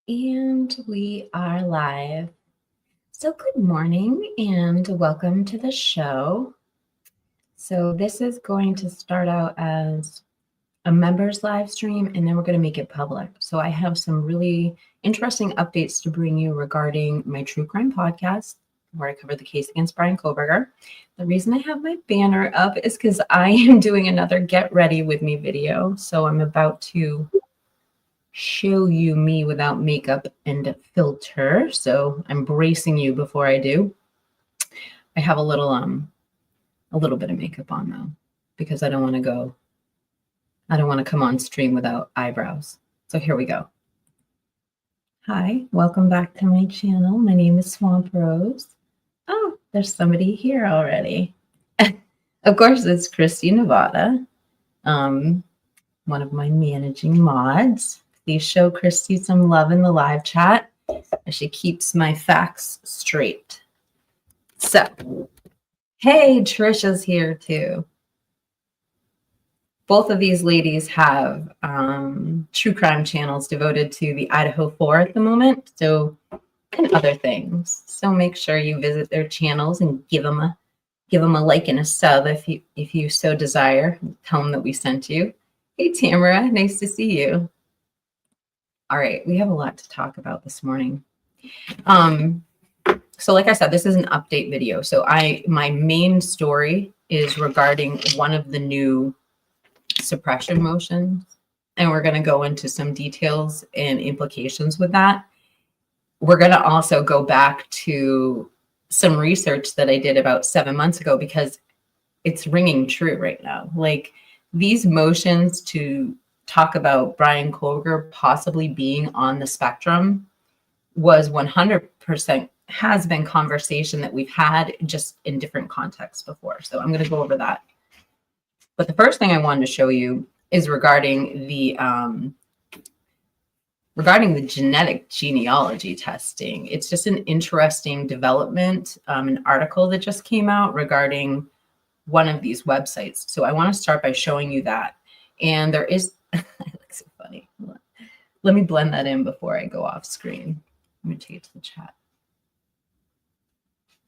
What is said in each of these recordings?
And we are live. So good morning and welcome to the show. So this is going to start out as a members live stream and then we're going to make it public. So I have some really interesting updates to bring you regarding my true crime podcast where I cover the case against Bryan Kohberger. The reason I have my banner up is because I am doing another Get Ready With Me video. So I'm about to show you me without makeup and filter. So I'm bracing you before I do. I have a little bit of makeup on though, because I don't want to come on stream without eyebrows. So here we go. Hi, welcome back to my channel. My name is Swamp Rose. Oh, there's somebody here already. Of course, it's Christy Nevada, one of my managing mods. Please show Christy some love in the live chat as she keeps my facts straight. So, hey, Trisha's here too. Both of these ladies have true crime channels devoted to the Idaho 4 at the moment, so and other things. So make sure you visit their channels and give them a like and a sub if you so desire. Tell them that we sent you. Hey, Tamara, nice to see you. All right, we have a lot to talk about this morning. So like I said, this is an update video. So my main story is regarding one of the new suppression motions, and we're going to go into some details and implications with that. We're going to also go back to some research that I did about 7 months ago because it's ringing true right now. Like these motions to talk about Bryan Kohberger possibly being on the spectrum was 100% has been conversation that we've had just in different contexts before. So I'm going to go over that. But the first thing I wanted to show you is regarding the genetic genealogy testing. It's just an interesting development, an article that just came out regarding one of these websites. So I want to start by showing you that. And there is, it looks so funny. Let me blend that in before I go off screen. Let me take it to the chat.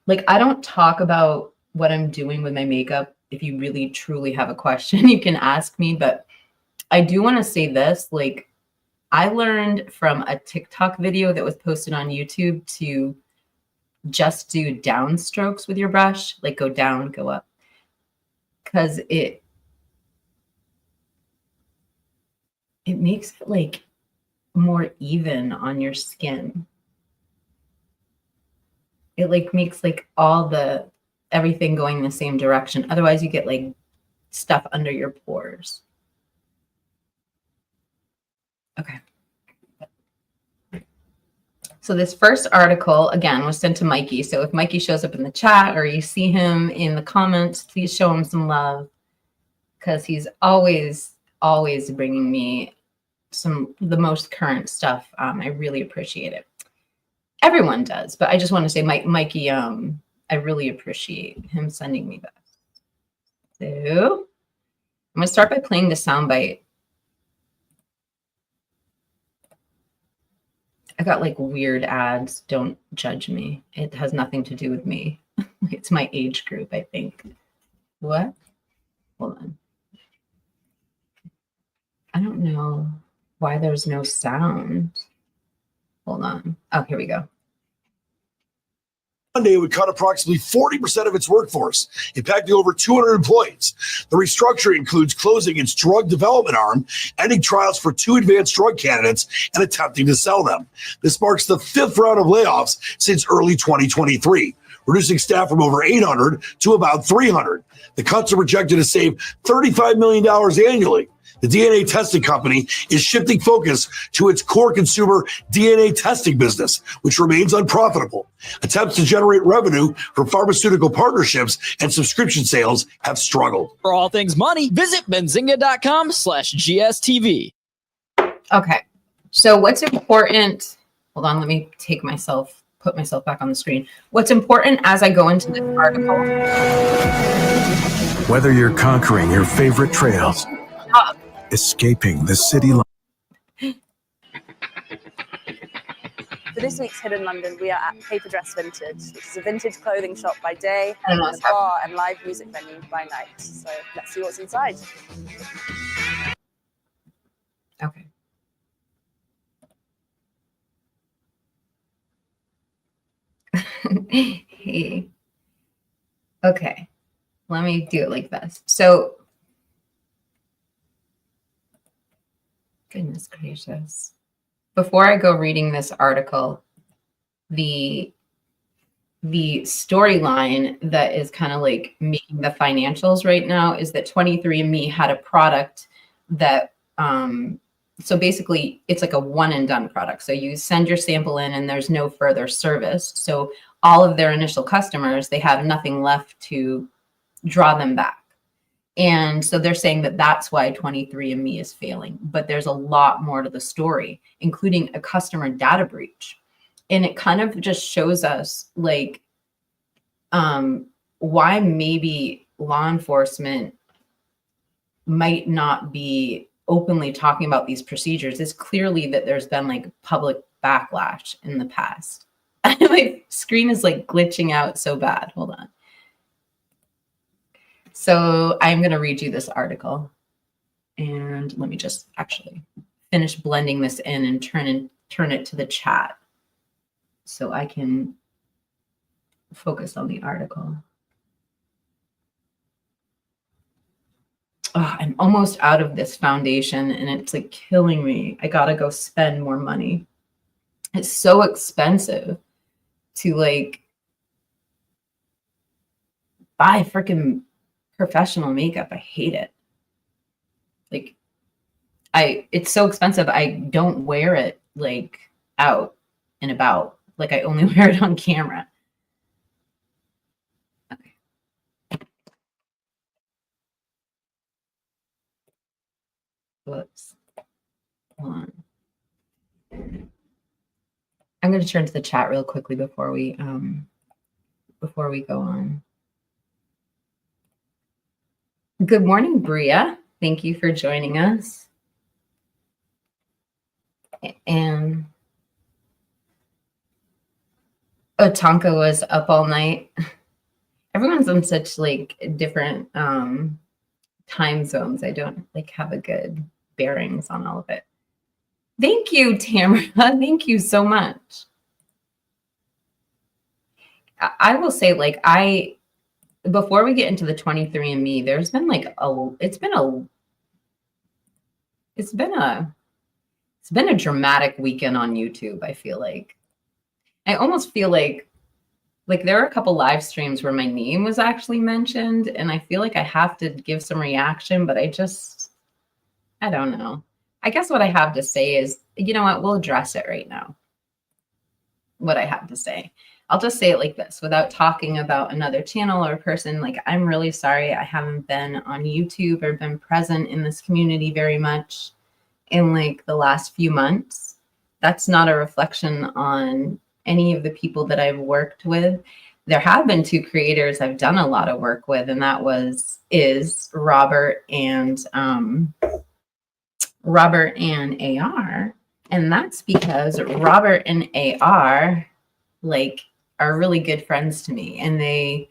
Like, I don't talk about what I'm doing with my makeup. If you really truly have a question, you can ask me. But I do want to say this, like, I learned from a TikTok video that was posted on YouTube to just do down strokes with your brush, like go down, go up, because it makes it like more even on your skin. It like makes like everything going in the same direction. Otherwise you get like stuff under your pores. Okay. So this first article, again, was sent to Mikey. So if Mikey shows up in the chat or you see him in the comments, please show him some love because he's always bringing me the most current stuff. I really appreciate it. Everyone does, but I just want to say, Mikey, I really appreciate him sending me that. So I'm going to start by playing the soundbite. I got like weird ads. Don't judge me. It has nothing to do with me. It's my age group, I think. What? Hold on. I don't know why there's no sound. Hold on. Oh, here we go. Monday would cut approximately 40% of its workforce, impacting over 200 employees. The restructuring includes closing its drug development arm, ending trials for 2 advanced drug candidates, and attempting to sell them. This marks the 5th round of layoffs since early 2023, reducing staff from over 800 to about 300. The cuts are projected to save $35 million annually. The DNA testing company is shifting focus to its core consumer DNA testing business, which remains unprofitable. Attempts to generate revenue from pharmaceutical partnerships and subscription sales have struggled. For all things money, visit benzinga.com/GSTV. Okay. So what's important? Hold on. Let me put myself back on the screen. What's important as I go into this article? Whether you're conquering your favorite trails, escaping the city life. For this week's Hidden London, we are at Paper Dress Vintage, which is a vintage clothing shop by day I don't know and a what's happening. bar and live music venue by night. So let's see what's inside. Okay. Hey. Okay. Let me do it like this. So, goodness gracious. Before I go reading this article, the storyline that is kind of like making the financials right now is that 23andMe had a product that so basically it's like a one and done product. So you send your sample in and there's no further service. So all of their initial customers, they have nothing left to draw them back. And so they're saying that that's why 23andMe is failing. But there's a lot more to the story, including a customer data breach. And it kind of just shows us like why maybe law enforcement might not be openly talking about these procedures. Is clearly that there's been like public backlash in the past. My screen is like glitching out so bad. Hold on. So I'm going to read you this article. And let me just actually finish blending this in and turn it to the chat so I can focus on the article. Oh, I'm almost out of this foundation and it's like killing me. I got to go spend more money. It's so expensive to like buy freaking professional makeup. I hate it. Like it's so expensive. I don't wear it like out and about. Like I only wear it on camera. Okay. Whoops. Hold on. I'm going to turn to the chat real quickly before we go on. Good morning, Bria. Thank you for joining us. And Tonka was up all night. Everyone's on such like different time zones. I don't like have a good bearings on all of it. Thank you, Tamara. Thank you so much. I will say, like, before we get into the 23andMe, there's been like it's been a dramatic weekend on YouTube. I feel like I almost feel like there are a couple live streams where my name was actually mentioned, and I feel like I have to give some reaction, but I don't know. I guess what I have to say is, you know what, we'll address it right now. What I have to say. I'll just say it like this without talking about another channel or person. Like, I'm really sorry I haven't been on YouTube or been present in this community very much in like the last few months. That's not a reflection on any of the people that I've worked with. There have been two creators I've done a lot of work with, and that is Robert and AR. And that's because Robert and AR like are really good friends to me, and they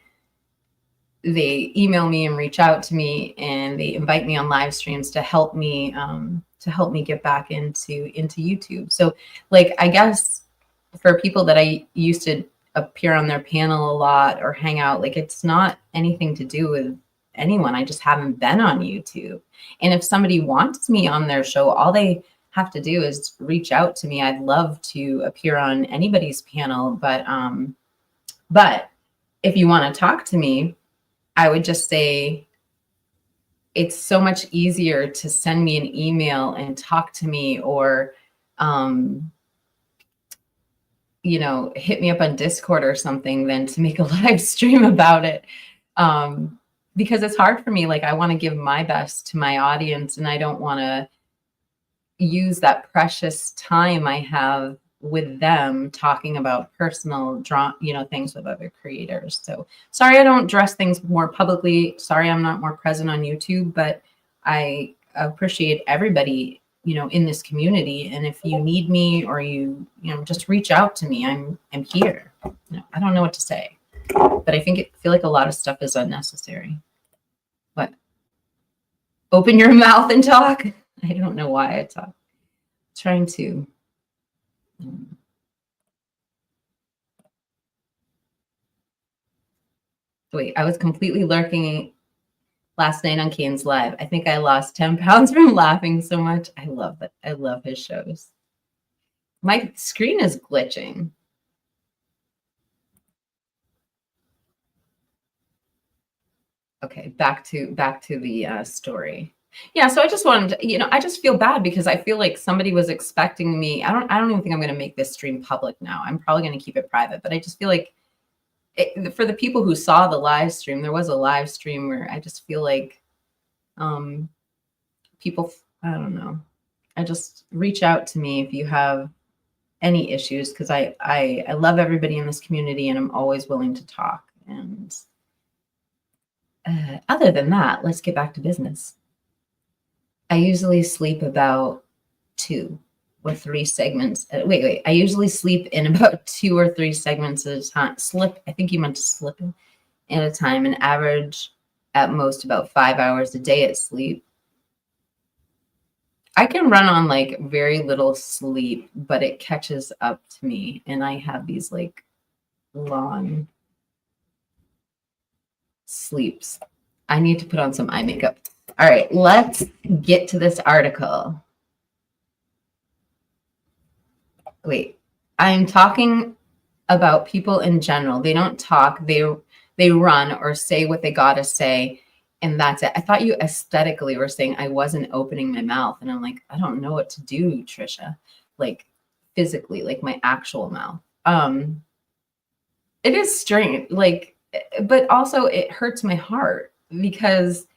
email me and reach out to me, and they invite me on live streams to help me get back into YouTube. So like, I guess for people that I used to appear on their panel a lot or hang out, like, it's not anything to do with anyone. I just haven't been on YouTube. And if somebody wants me on their show, all they have to do is reach out to me. I'd love to appear on anybody's panel, but if you want to talk to me, I would just say it's so much easier to send me an email and talk to me, or hit me up on Discord or something than to make a live stream about it. Because it's hard for me. Like, I want to give my best to my audience, and I don't want to use that precious time I have with them talking about personal things with other creators. So sorry I don't address things more publicly. Sorry I'm not more present on YouTube, but I appreciate everybody in this community. And if you need me, or just reach out to me. I'm here. I don't know what to say, but I feel like a lot of stuff is unnecessary. What? Open your mouth and talk. I don't know why I talk. I'm trying to. Wait, I was completely lurking last night on Kane's live. I think I lost 10 pounds from laughing so much. I love it. I love his shows. My screen is glitching. Okay, back to the story. Yeah, so I just wanted to, I just feel bad because I feel like somebody was expecting me. I don't even think I'm going to make this stream public now. I'm probably going to keep it private, but I just feel like for the people who saw the live stream, there was a live stream where I just feel like people, I don't know. I just reach out to me if you have any issues, because I love everybody in this community and I'm always willing to talk. And other than that, let's get back to business. I usually sleep about 2 or 3 segments. Wait. I usually sleep in about 2 or 3 segments at a time. I think you meant to slip in at a time, and average at most about 5 hours a day at sleep. I can run on like very little sleep, but it catches up to me, and I have these like long sleeps. I need to put on some eye makeup. All right, let's get to this article. Wait, I'm talking about people in general. They don't talk, they run or say what they gotta say, and that's it. I thought you aesthetically were saying I wasn't opening my mouth, and I'm like, I don't know what to do, Trisha. Like physically, like my actual mouth. It is strange, like, but also it hurts my heart because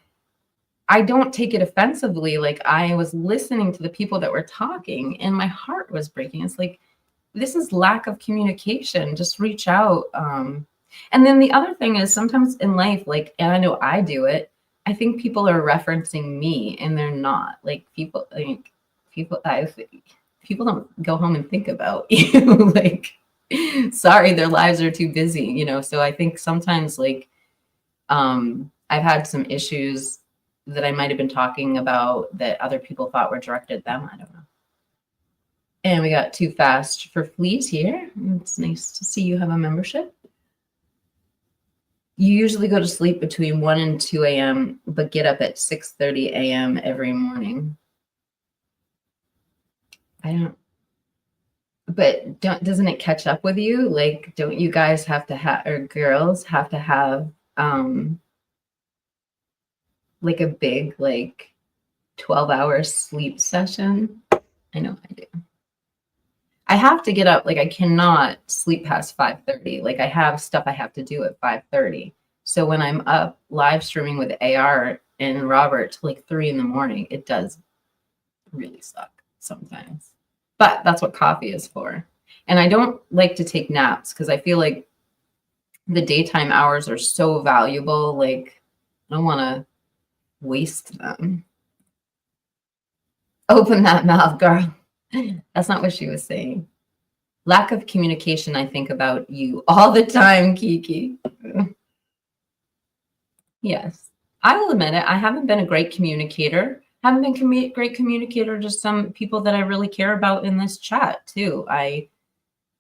I don't take it offensively. Like, I was listening to the people that were talking and my heart was breaking. It's like, this is lack of communication. Just reach out. And then the other thing is sometimes in life, like, and I know I do it, I think people are referencing me and they're not. Like people don't go home and think about you. Like, sorry, their lives are too busy, So I think sometimes like I've had some issues that I might have been talking about that other people thought were directed at them. I don't know. And we got Too Fast for Fleas here. It's nice to see you have a membership. You usually go to sleep between 1 and 2 a.m., but get up at 6:30 a.m. every morning. Doesn't it catch up with you? Like, don't you guys have to have, or girls have to have, like a big, like 12-hour sleep session? I know I do. I have to get up, like I cannot sleep past 5:30. Like I have stuff I have to do at 5:30. So when I'm up live streaming with AR and Robert till like 3 a.m, it does really suck sometimes. But that's what coffee is for. And I don't like to take naps because I feel like the daytime hours are so valuable. Like I don't want to waste them. Open that mouth, girl. That's not what she was saying. Lack of communication, I think about you all the time, Kiki. Yes, I will admit it. I haven't been a great communicator. Haven't been great communicator to some people that I really care about in this chat too. I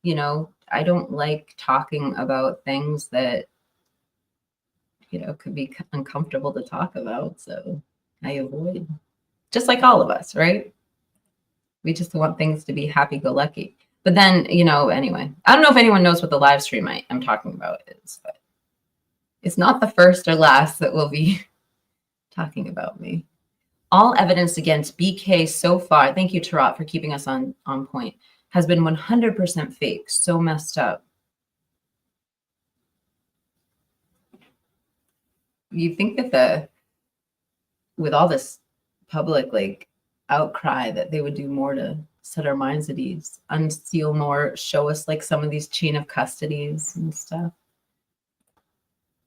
don't like talking about things that, could be uncomfortable to talk about. So I avoid, just like all of us, right? We just want things to be happy-go-lucky. But then, anyway, I don't know if anyone knows what the live stream I'm talking about is, but it's not the first or last that will be talking about me. All evidence against BK so far, thank you, Tarot, for keeping us on point, has been 100% fake. So messed up. You think that with all this public, like, outcry, that they would do more to set our minds at ease, unseal more, show us like some of these chain of custodies and stuff.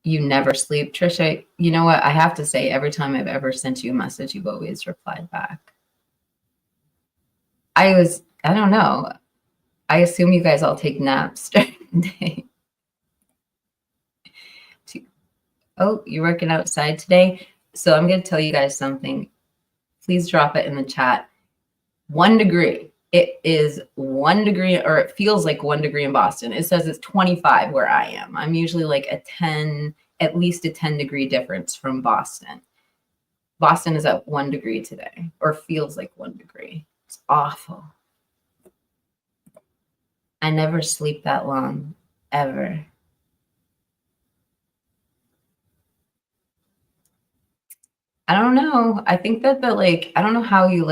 You never sleep, Trisha. You know what? I have to say, every time I've ever sent you a message, you've always replied back. I don't know. I assume you guys all take naps during the day. Oh, you're working outside today? So I'm going to tell you guys something. Please drop it in the chat. 1 degree. It is 1 degree, or it feels like 1 degree in Boston. It says it's 25 where I am. I'm usually like at least a 10-degree difference from Boston. Boston is at 1 degree today, or feels like 1 degree. It's awful. I never sleep that long, ever. I don't know. I think that I don't know how you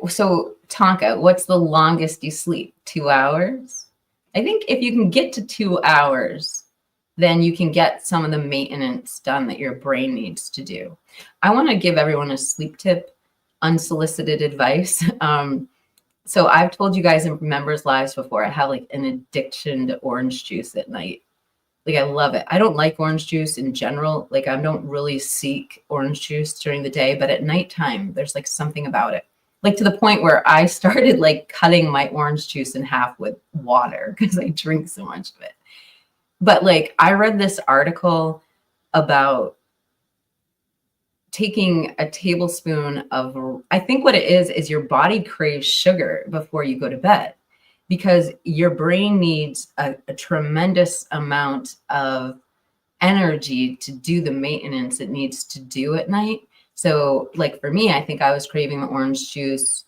so Tonka, what's the longest you sleep? 2 hours? I think if you can get to 2 hours, then you can get some of the maintenance done that your brain needs to do. I want to give everyone a sleep tip, unsolicited advice. So I've told you guys in members' lives before, I have like an addiction to orange juice at night. Like, I love it. I don't like orange juice in general. Like, I don't really seek orange juice during the day, but at nighttime, there's like something about it. Like, to the point where I started like cutting my orange juice in half with water because I drink so much of it. But like, I read this article about taking a tablespoon of, I think what it is your body craves sugar before you go to bed, because your brain needs a tremendous amount of energy to do the maintenance it needs to do at night. So like for me, I think I was craving the orange juice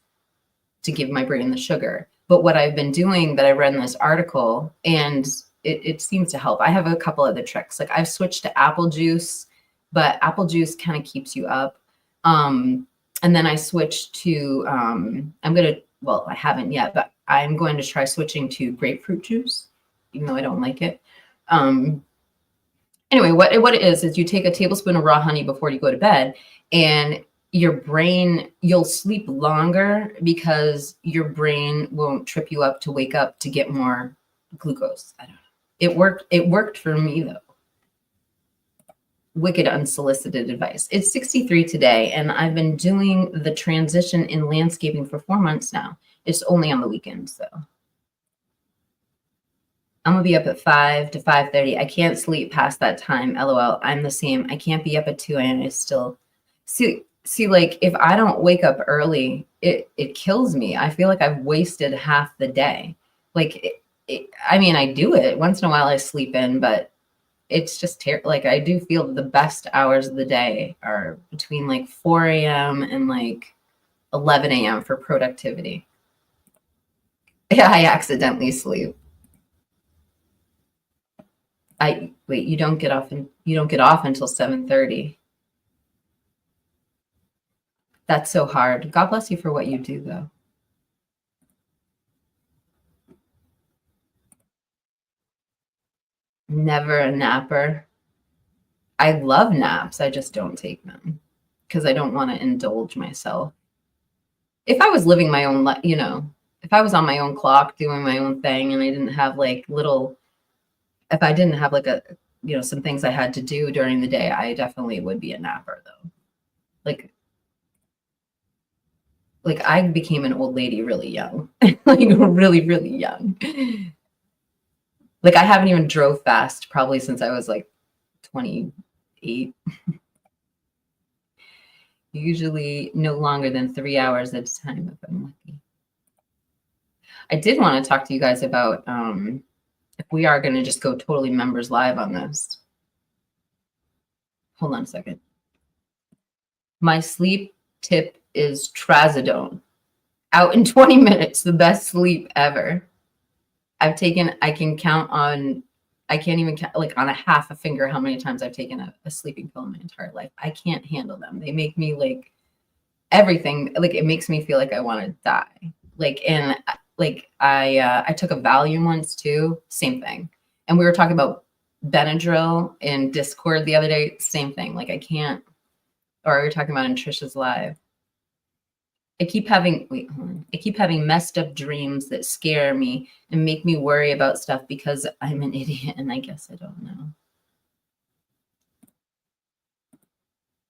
to give my brain the sugar. But what I've been doing that I read in this article, and it seems to help. I have a couple other tricks. Like, I've switched to apple juice, but apple juice kind of keeps you up. And then I switched to, I haven't yet, but I'm going to try switching to grapefruit juice, even though I don't like it. Anyway, what it is you take a tablespoon of raw honey before you go to bed, and your brain, you'll sleep longer because your brain won't trip you up to wake up to get more glucose. I don't know. It worked for me though. Wicked unsolicited advice. It's 63 today, and I've been doing the transition in landscaping for 4 months now. It's only on the weekends though. I'm gonna be up at 5 to 5:30. I can't sleep past that time. LOL. I'm the same. I can't be up at 2 a.m. It's still see, like, if I don't wake up early, it kills me. I feel like I've wasted half the day. Like, I mean, I do it once in a while. I sleep in, but it's just like, I do feel the best hours of the day are between like 4 a.m. and like 11 a.m. for productivity. Yeah, I accidentally sleep. Wait, you don't get off until 7:30. That's so hard. God bless you for what you do though. Never a napper. I love naps. I just don't take them because I don't want to indulge myself. If I was living my own life, if I was on my own clock doing my own thing and I didn't have like if I didn't have like some things I had to do during the day, I definitely would be a napper though. Like I became an old lady really young, like really, really young. Like, I haven't even drove fast probably since I was like 28. Usually no longer than 3 hours at a time if I'm lucky. I did want to talk to you guys about if we are going to just go totally members live on this. Hold on a second. My sleep tip is trazodone. Out in 20 minutes, the best sleep ever. I can count on, I can't even count, like on a half a finger how many times I've taken a sleeping pill in my entire life. I can't handle them. They make me like everything, like it makes me feel like I want to die. Like, and like I took a Valium once too, same thing. And we were talking about Benadryl in Discord the other day, same thing. Like I can't, or we were talking about in Trisha's live. I keep having messed up dreams that scare me and make me worry about stuff because I'm an idiot and I guess I don't know.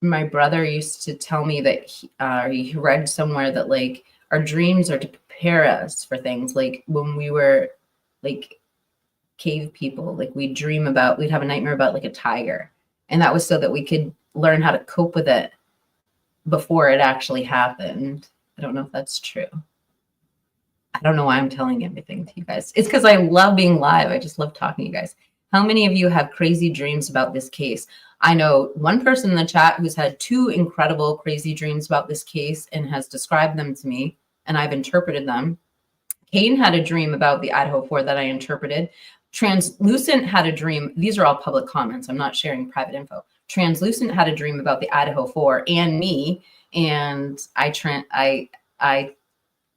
My brother used to tell me that he read somewhere that like our dreams are to prepare us for things. Like when we were like cave people, like we'd have a nightmare about like a tiger. And that was so that we could learn how to cope with it before it actually happened. I don't know if that's true. I don't know why I'm telling everything to you guys. It's because I love being live. I just love talking to you guys. How many of you have crazy dreams about this case? I know one person in the chat who's had 2 incredible crazy dreams about this case and has described them to me, and I've interpreted them. Kane had a dream about the Idaho 4 that I interpreted. Translucent had a dream. These are all public comments. I'm not sharing private info. Translucent had a dream about the Idaho 4 and me, and I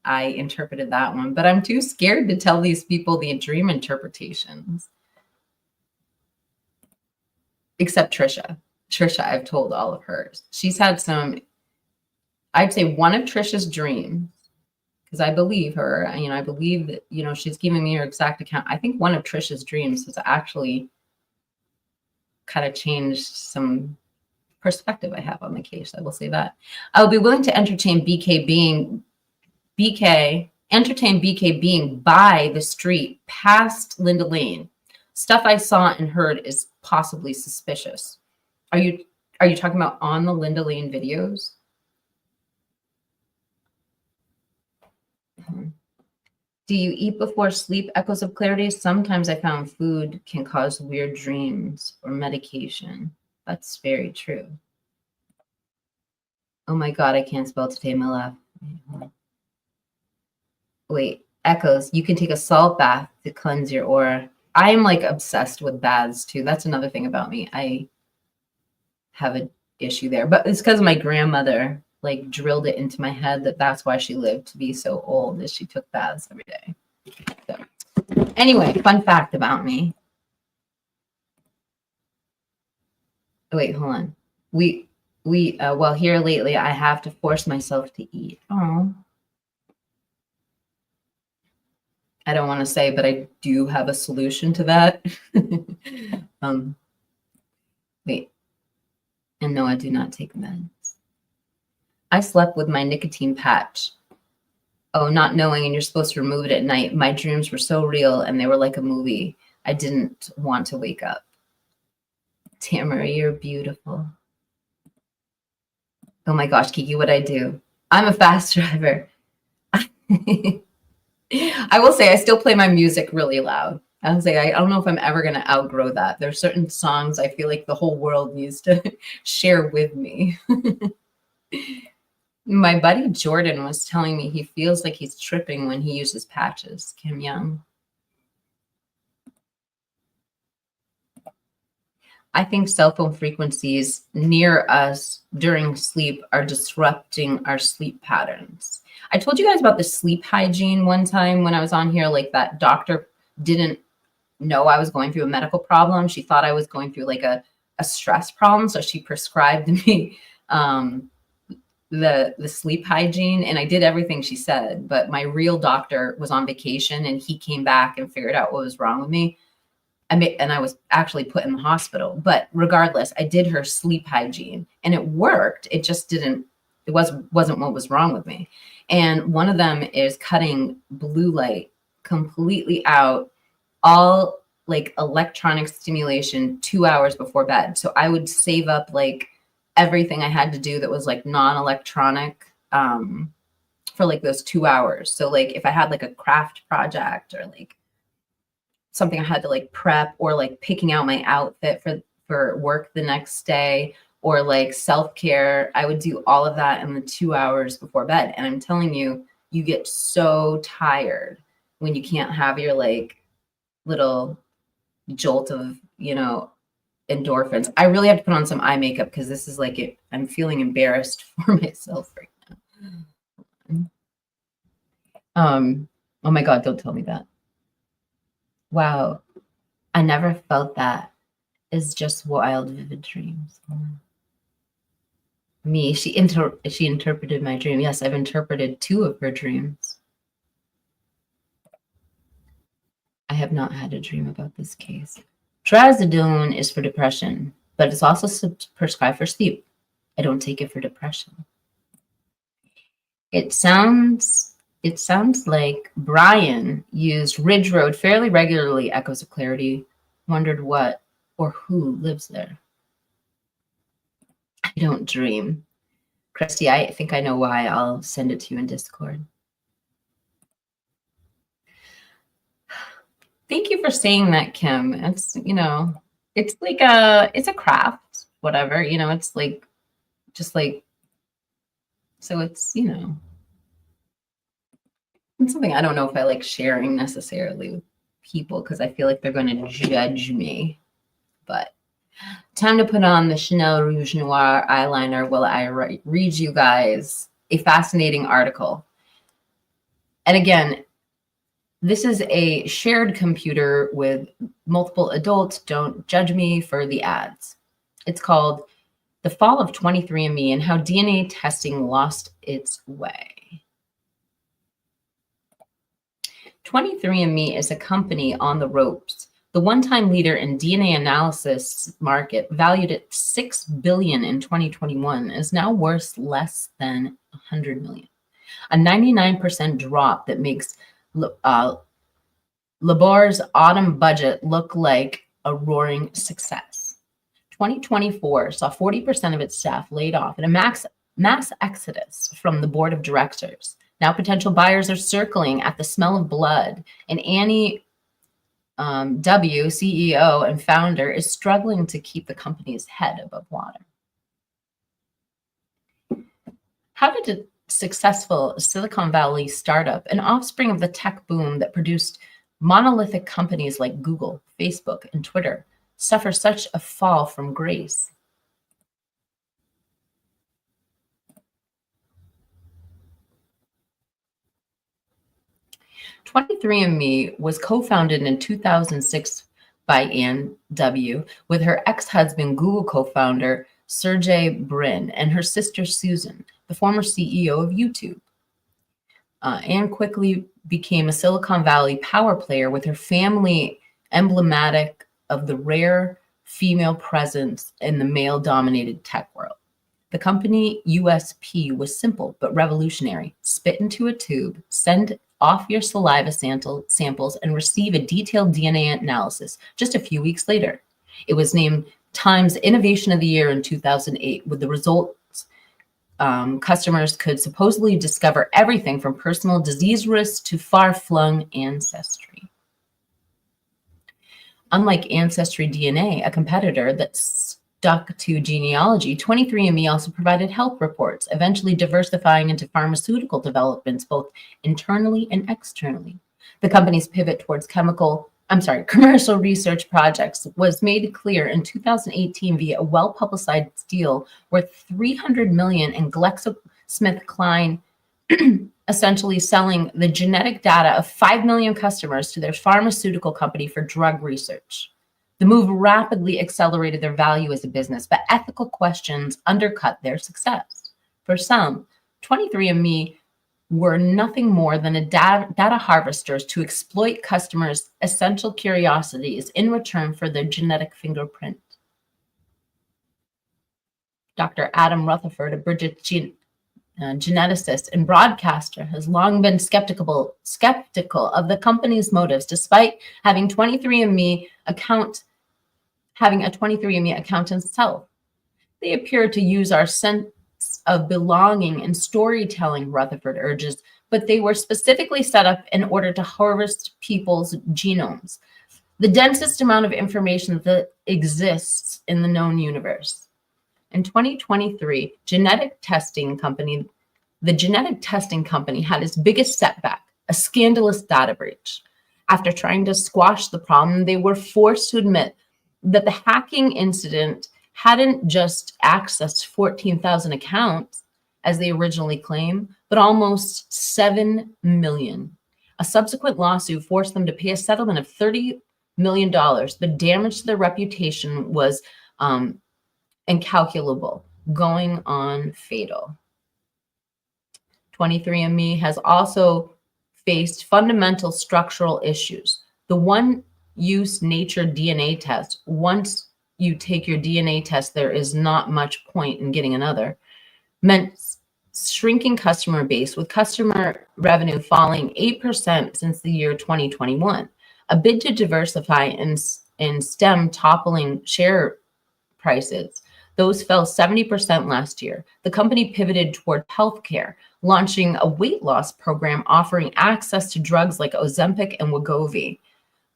interpreted that one, but I'm too scared to tell these people the dream interpretations. Except Trisha. Trisha, I've told all of hers. She's had some, I'd say one of Trisha's dreams, because I believe her, I believe that, she's giving me her exact account. I think one of Trisha's dreams has actually kind of changed some perspective I have on the case. I will say that. I will be willing to entertain BK being by the street past Linda Lane. Stuff I saw and heard is possibly suspicious. Are you talking about on the Linda Lane videos? Do you eat before sleep? Echoes of clarity. Sometimes I found food can cause weird dreams or medication. That's very true. Oh my God, I can't spell today, my love. Wait, echoes. You can take a salt bath to cleanse your aura. I am like obsessed with baths too. That's another thing about me. I have an issue there, but it's because my grandmother like drilled it into my head that that's why she lived to be so old, is she took baths every day. So anyway, fun fact about me. Wait, hold on. Well, here lately I have to force myself to eat. Oh. I don't want to say, but I do have a solution to that. Wait. And no, I do not take meds. I slept with my nicotine patch. Oh, not knowing, and you're supposed to remove it at night. My dreams were so real and they were like a movie. I didn't want to wake up. Tamara, you're beautiful. Oh my gosh, Kiki, what'd I do? I'm a fast driver. I will say I still play my music really loud. I'll say I don't know if I'm ever going to outgrow that. There's certain songs I feel like the whole world needs to share with me. My buddy Jordan was telling me he feels like he's tripping when he uses patches. Kim Young. I think cell phone frequencies near us during sleep are disrupting our sleep patterns. I told you guys about the sleep hygiene one time when I was on here, like that doctor didn't know I was going through a medical problem. She thought I was going through like a stress problem. So she prescribed me the sleep hygiene, and I did everything she said, but my real doctor was on vacation and he came back and figured out what was wrong with me. And I was actually put in the hospital, but regardless, I did her sleep hygiene and it worked. It just didn't, it wasn't what was wrong with me. And one of them is cutting blue light completely out, all like electronic stimulation 2 hours before bed. So I would save up like everything I had to do that was like non-electronic for like those 2 hours. So like if I had like a craft project or like something I had to like prep, or like picking out my outfit for work the next day, or like self-care, I would do all of that in the 2 hours before bed. And I'm telling you, you get so tired when you can't have your like little jolt of, endorphins. I really have to put on some eye makeup because this is like it. I'm feeling embarrassed for myself right now. Oh my God, don't tell me that. Wow, I never felt that. It's just wild, vivid dreams. Me, she interpreted my dream. Yes, I've interpreted 2 of her dreams. I have not had a dream about this case. Trazodone is for depression, but it's also prescribed for sleep. I don't take it for depression. It sounds It sounds like Bryan used Ridge Road fairly regularly, echoes of clarity. Wondered what or who lives there. I don't dream. Christy, I think I know why. I'll send it to you in Discord. Thank you for saying that, Kim. It's, it's like it's a craft, whatever, it's like, just like, so it's, it's something I don't know if I like sharing necessarily with people because I feel like they're going to judge me. But time to put on the Chanel Rouge Noir eyeliner while I read you guys a fascinating article. And again, this is a shared computer with multiple adults. Don't judge me for the ads. It's called The Fall of 23andMe and How DNA Testing Lost Its Way. 23andMe is a company on the ropes. The one-time leader in DNA analysis market, valued at $6 billion in 2021, is now worth less than $100 million. A 99% drop that makes Labor's autumn budget look like a roaring success. 2024 saw 40% of its staff laid off and a mass exodus from the board of directors. Now potential buyers are circling at the smell of blood, and Annie W., CEO and founder, is struggling to keep the company's head above water. How did a successful Silicon Valley startup, an offspring of the tech boom that produced monolithic companies like Google, Facebook, and Twitter, suffer such a fall from grace? "23andMe was co-founded in 2006 by Ann W. with her ex-husband, Google co-founder Sergey Brin, and her sister Susan, the former CEO of YouTube. Ann quickly became a Silicon Valley power player with her family emblematic of the rare female presence in the male-dominated tech world. The company USP was simple but revolutionary. Spit into a tube, send off your saliva samples, and receive a detailed DNA analysis just a few weeks later. It was named Time's Innovation of the Year in 2008. With the results, customers could supposedly discover everything from personal disease risks to far-flung ancestry. Unlike Ancestry DNA, a competitor that stuck to genealogy, 23andMe also provided health reports, eventually diversifying into pharmaceutical developments, both internally and externally. The company's pivot towards commercial research projects was made clear in 2018 via a well-publicized deal worth $300 million in GlaxoSmithKline, essentially selling the genetic data of 5 million customers to their pharmaceutical company for drug research. The move rapidly accelerated their value as a business, but ethical questions undercut their success. For some, 23andMe were nothing more than a data harvesters to exploit customers' essential curiosities in return for their genetic fingerprint. Dr. Adam Rutherford, a British geneticist and broadcaster, has long been skeptical of the company's motives, despite having a 23andMe account himself. They appear to use our sense of belonging and storytelling, Rutherford urges, but they were specifically set up in order to harvest people's genomes, the densest amount of information that exists in the known universe. In 2023, the genetic testing company had its biggest setback, a scandalous data breach. After trying to squash the problem, they were forced to admit that the hacking incident hadn't just accessed 14,000 accounts, as they originally claimed, but almost 7 million. A subsequent lawsuit forced them to pay a settlement of $30 million. The damage to their reputation was incalculable, going on fatal. 23andMe has also faced fundamental structural issues. The one-use nature DNA test, once you take your DNA test, there is not much point in getting another, meant shrinking customer base, with customer revenue falling 8% since the year 2021. A bid to diversify in STEM toppling share prices. Those fell 70% last year. The company pivoted toward healthcare, launching a weight loss program offering access to drugs like Ozempic and Wegovy.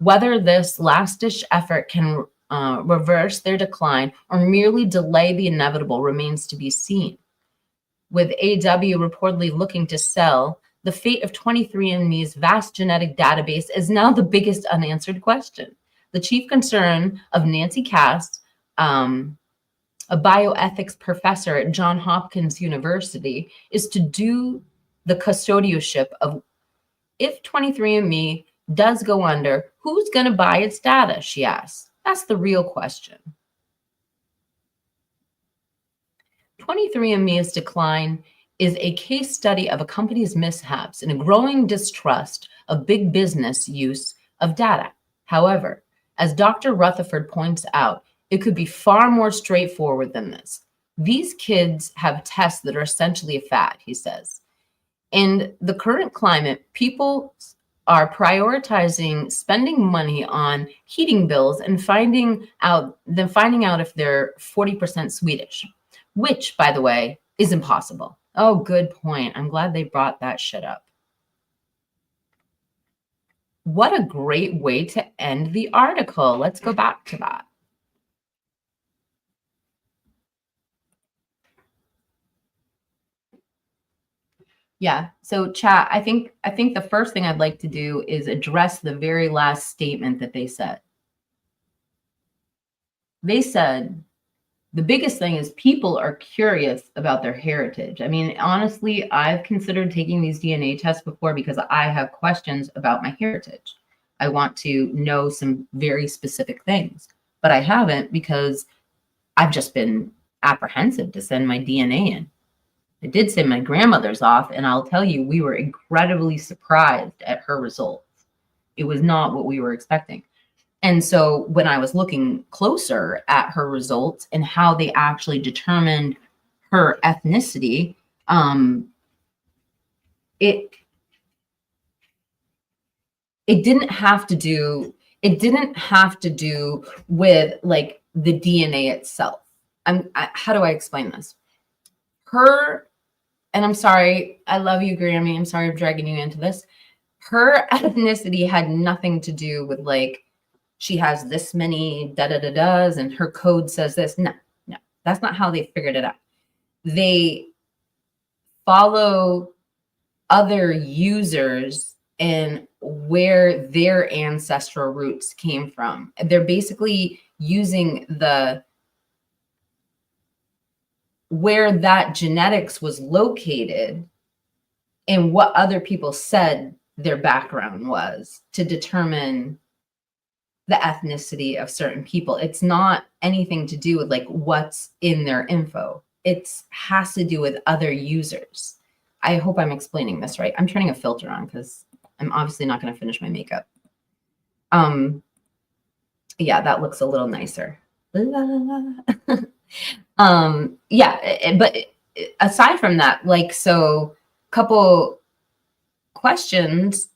Whether this last-ditch effort can reverse their decline or merely delay the inevitable remains to be seen. With AW reportedly looking to sell, the fate of 23andMe's vast genetic database is now the biggest unanswered question. The chief concern of Nancy Cass, a bioethics professor at Johns Hopkins University, is to do the custodianship of, if 23andMe does go under, who's going to buy its data, she asks. That's the real question. 23andMe's decline is a case study of a company's mishaps and a growing distrust of big business use of data. However, as Dr. Rutherford points out, it could be far more straightforward than this. These kids have tests that are essentially a fad, he says. In the current climate, people are prioritizing spending money on heating bills and finding out if they're 40% Swedish, which, by the way, is impossible. Oh, good point. I'm glad they brought that shit up. What a great way to end the article. Let's go back to that. Yeah. So chat, I think the first thing I'd like to do is address the very last statement that they said. They said the biggest thing is people are curious about their heritage. I mean, honestly, I've considered taking these DNA tests before because I have questions about my heritage. I want to know some very specific things, but I haven't because I've just been apprehensive to send my DNA in. I did send my grandmother's off, and I'll tell you, we were incredibly surprised at her results. It was not what we were expecting. And so when I was looking closer at her results and how they actually determined her ethnicity, it didn't have to do with like the DNA itself. How do I explain this? And I'm sorry, I love you, Grammy. I'm sorry I'm dragging you into this. Her ethnicity had nothing to do with like, she has this many da-da-da-das and her code says this. No, that's not how they figured it out. They follow other users and where their ancestral roots came from. They're basically using where that genetics was located and what other people said their background was to determine the ethnicity of certain people. It's not anything to do with like what's in their info. It has to do with other users. I hope I'm explaining this right. I'm turning a filter on because I'm obviously not going to finish my makeup. Yeah, that looks a little nicer. Yeah, but aside from that, like, so couple questions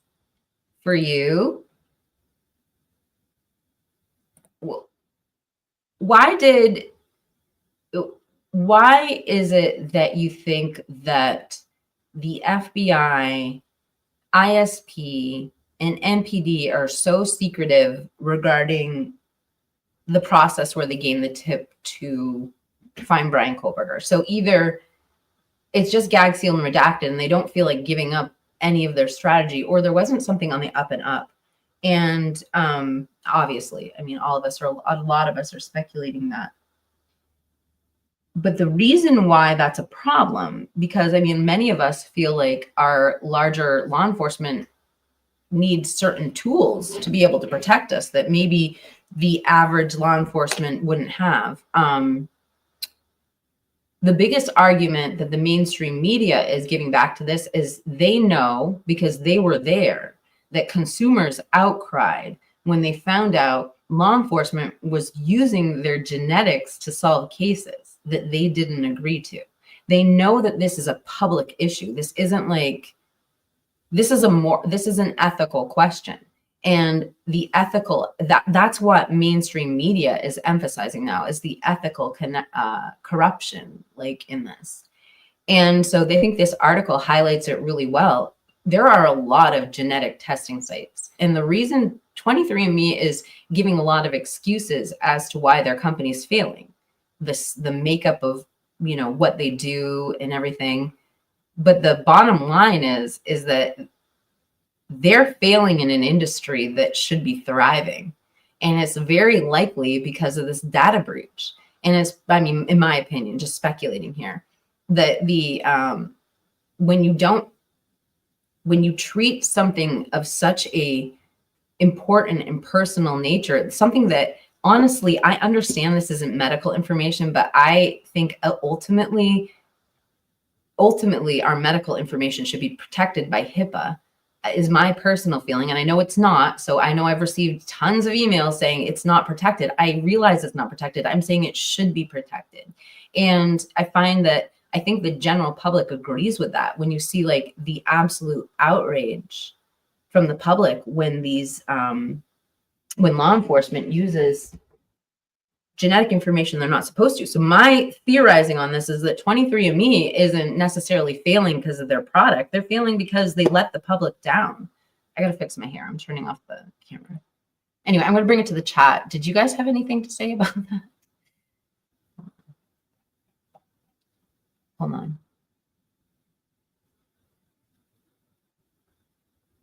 for you. Why is it that you think that the FBI, ISP, and NPD are so secretive regarding the process where they gain the tip to find Bryan Kohberger? So either it's just gag, seal, and redacted, and they don't feel like giving up any of their strategy, or there wasn't something on the up and up. And obviously, I mean, a lot of us are speculating that. But the reason why that's a problem, because I mean, many of us feel like our larger law enforcement needs certain tools to be able to protect us that maybe the average law enforcement wouldn't have. The biggest argument that the mainstream media is giving back to this is they know, because they were there, that consumers outcried when they found out law enforcement was using their genetics to solve cases that they didn't agree to. They know that this is a public issue. This isn't like, this is an ethical question. And the ethical, that's what mainstream media is emphasizing now, is the ethical corruption, like in this. And so they think this article highlights it really well. There are a lot of genetic testing sites. And the reason 23andMe is giving a lot of excuses as to why their company is failing, the makeup of, you know, what they do and everything. But the bottom line is that they're failing in an industry that should be thriving. And it's very likely because of this data breach. And it's, I mean, in my opinion, just speculating here, that when you treat something of such a important and personal nature, something that honestly, I understand this isn't medical information, but I think ultimately our medical information should be protected by HIPAA, is my personal feeling. And I know it's not. So I know I've received tons of emails saying it's not protected. I realize it's not protected. I'm saying it should be protected. And I find that I think the general public agrees with that. When you see like the absolute outrage from the public when these, when law enforcement uses genetic information they're not supposed to. So my theorizing on this is that 23andMe isn't necessarily failing because of their product. They're failing because they let the public down. I got to fix my hair. I'm turning off the camera. Anyway, I'm going to bring it to the chat. Did you guys have anything to say about that? Hold on.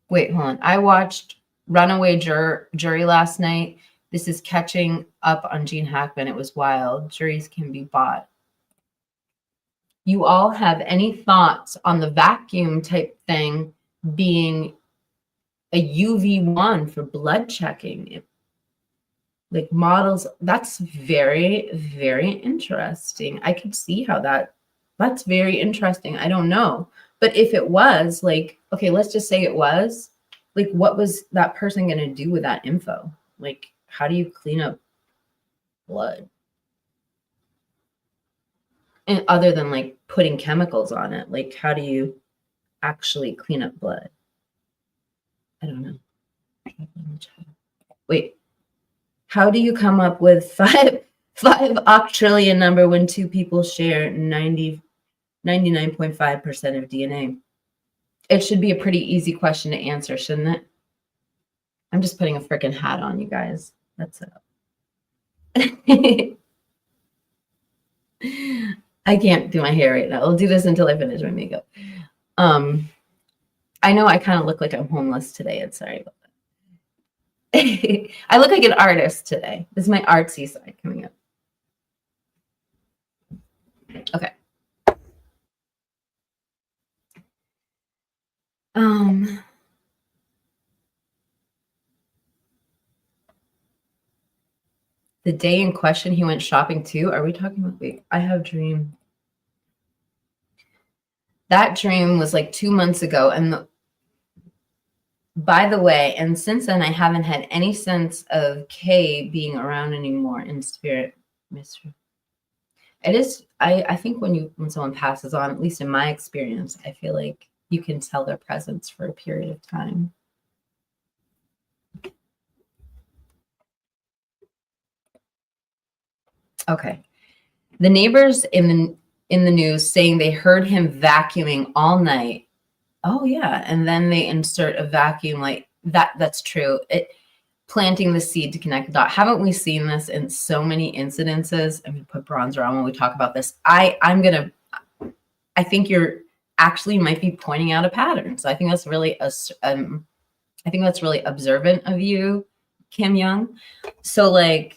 Wait, hold on. I watched Runaway Jury last night. This is catching up on Gene Hackman. It was wild. Juries can be bought. You all have any thoughts on the vacuum type thing being a UV1 for blood checking? Like models, that's very, very interesting. I could see how that's very interesting. I don't know. But if it was like, okay, let's just say it was, like, what was that person going to do with that info? Like, how do you clean up blood? And other than like putting chemicals on it, like how do you actually clean up blood? I don't know. Wait, how do you come up with five octillion number when two people share 99.5% of DNA? It should be a pretty easy question to answer, shouldn't it? I'm just putting a freaking hat on, you guys. That's it. I can't do my hair right now. I'll do this until I finish my makeup. I know I kind of look like I'm homeless today. I'm sorry about that. I look like an artist today. This is my artsy side coming up. Okay. The day in question he went shopping too. Are we talking about, wait, I have a dream. That dream was like 2 months ago. And by the way, and since then, I haven't had any sense of Kay being around anymore in spirit. Mystery. It is, I think when someone passes on, at least in my experience, I feel like you can tell their presence for a period of time. Okay. The neighbors in the news saying they heard him vacuuming all night. Oh yeah, and then they insert a vacuum like that. That's true. Planting the seed to connect the dot. Haven't we seen this in so many incidences? I'm gonna put bronzer on when we talk about this. I think you're actually might be pointing out a pattern. So I think that's really observant of you, Kim Young. So like,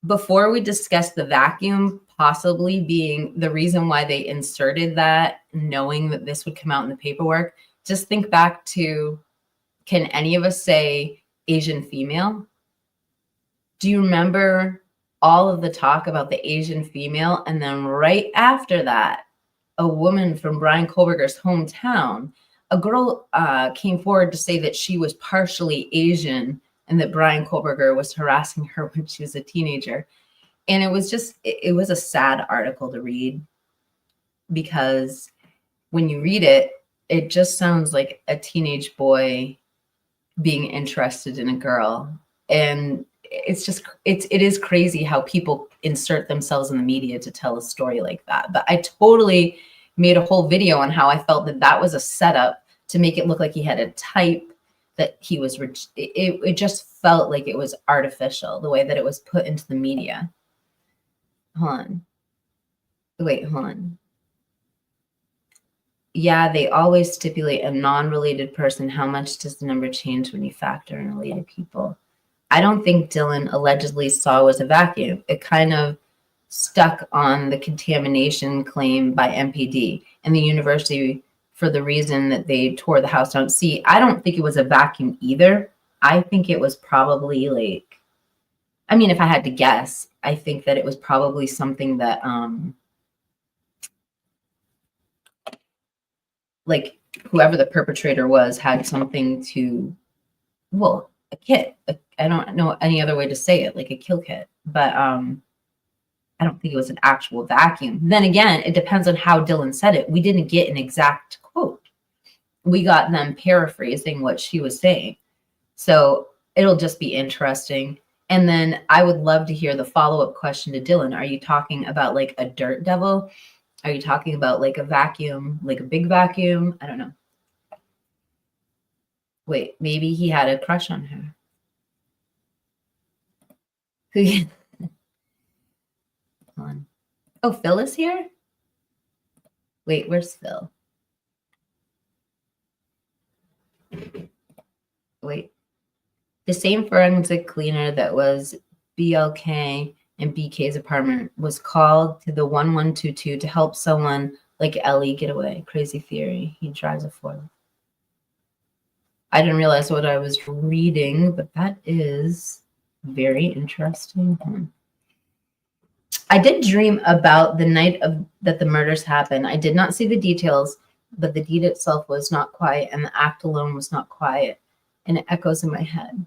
before we discuss the vacuum possibly being the reason why they inserted that, knowing that this would come out in the paperwork, just think back to, can any of us say Asian female? Do you remember all of the talk about the Asian female? And then right after that, a woman from Bryan Kohberger's hometown, a girl came forward to say that she was partially Asian and that Bryan Kohberger was harassing her when she was a teenager. And it was just, it was a sad article to read. because when you read it, it just sounds like a teenage boy being interested in a girl. And it is crazy how people insert themselves in the media to tell a story like that. But I totally made a whole video on how I felt that was a setup to make it look like he had a type, that he was it just felt like it was artificial, the way that it was put into the media. Hold on. Yeah, they always stipulate a non-related person. How much does the number change when you factor in related people? I don't think Dylan allegedly saw was a vacuum. It kind of stuck on the contamination claim by MPD and the university for the reason that they tore the house down. See, I don't think it was a vacuum either. I think it was probably like, I mean, if I had to guess, I think that it was probably something that, like whoever the perpetrator was had something to, well, a kit. I don't know any other way to say it, like a kill kit. But I don't think it was an actual vacuum. Then again, it depends on how Dylan said it. We didn't get an exact quote. We got them paraphrasing what she was saying. So it'll just be interesting. And then I would love to hear the follow-up question to Dylan. Are you talking about like a dirt devil? Are you talking about like a vacuum, like a big vacuum? I don't know. Wait, maybe he had a crush on her. Hold on. Oh, Phil is here? Wait, where's Phil? Wait. The same forensic cleaner that was BLK and BK's apartment was called to the 1122 to help someone like Ellie get away. Crazy theory. He drives a Ford. I didn't realize what I was reading, but that is very interesting. I did dream about the night that the murders happened. I did not see the details, but the deed itself was not quiet, and the act alone was not quiet, and it echoes in my head.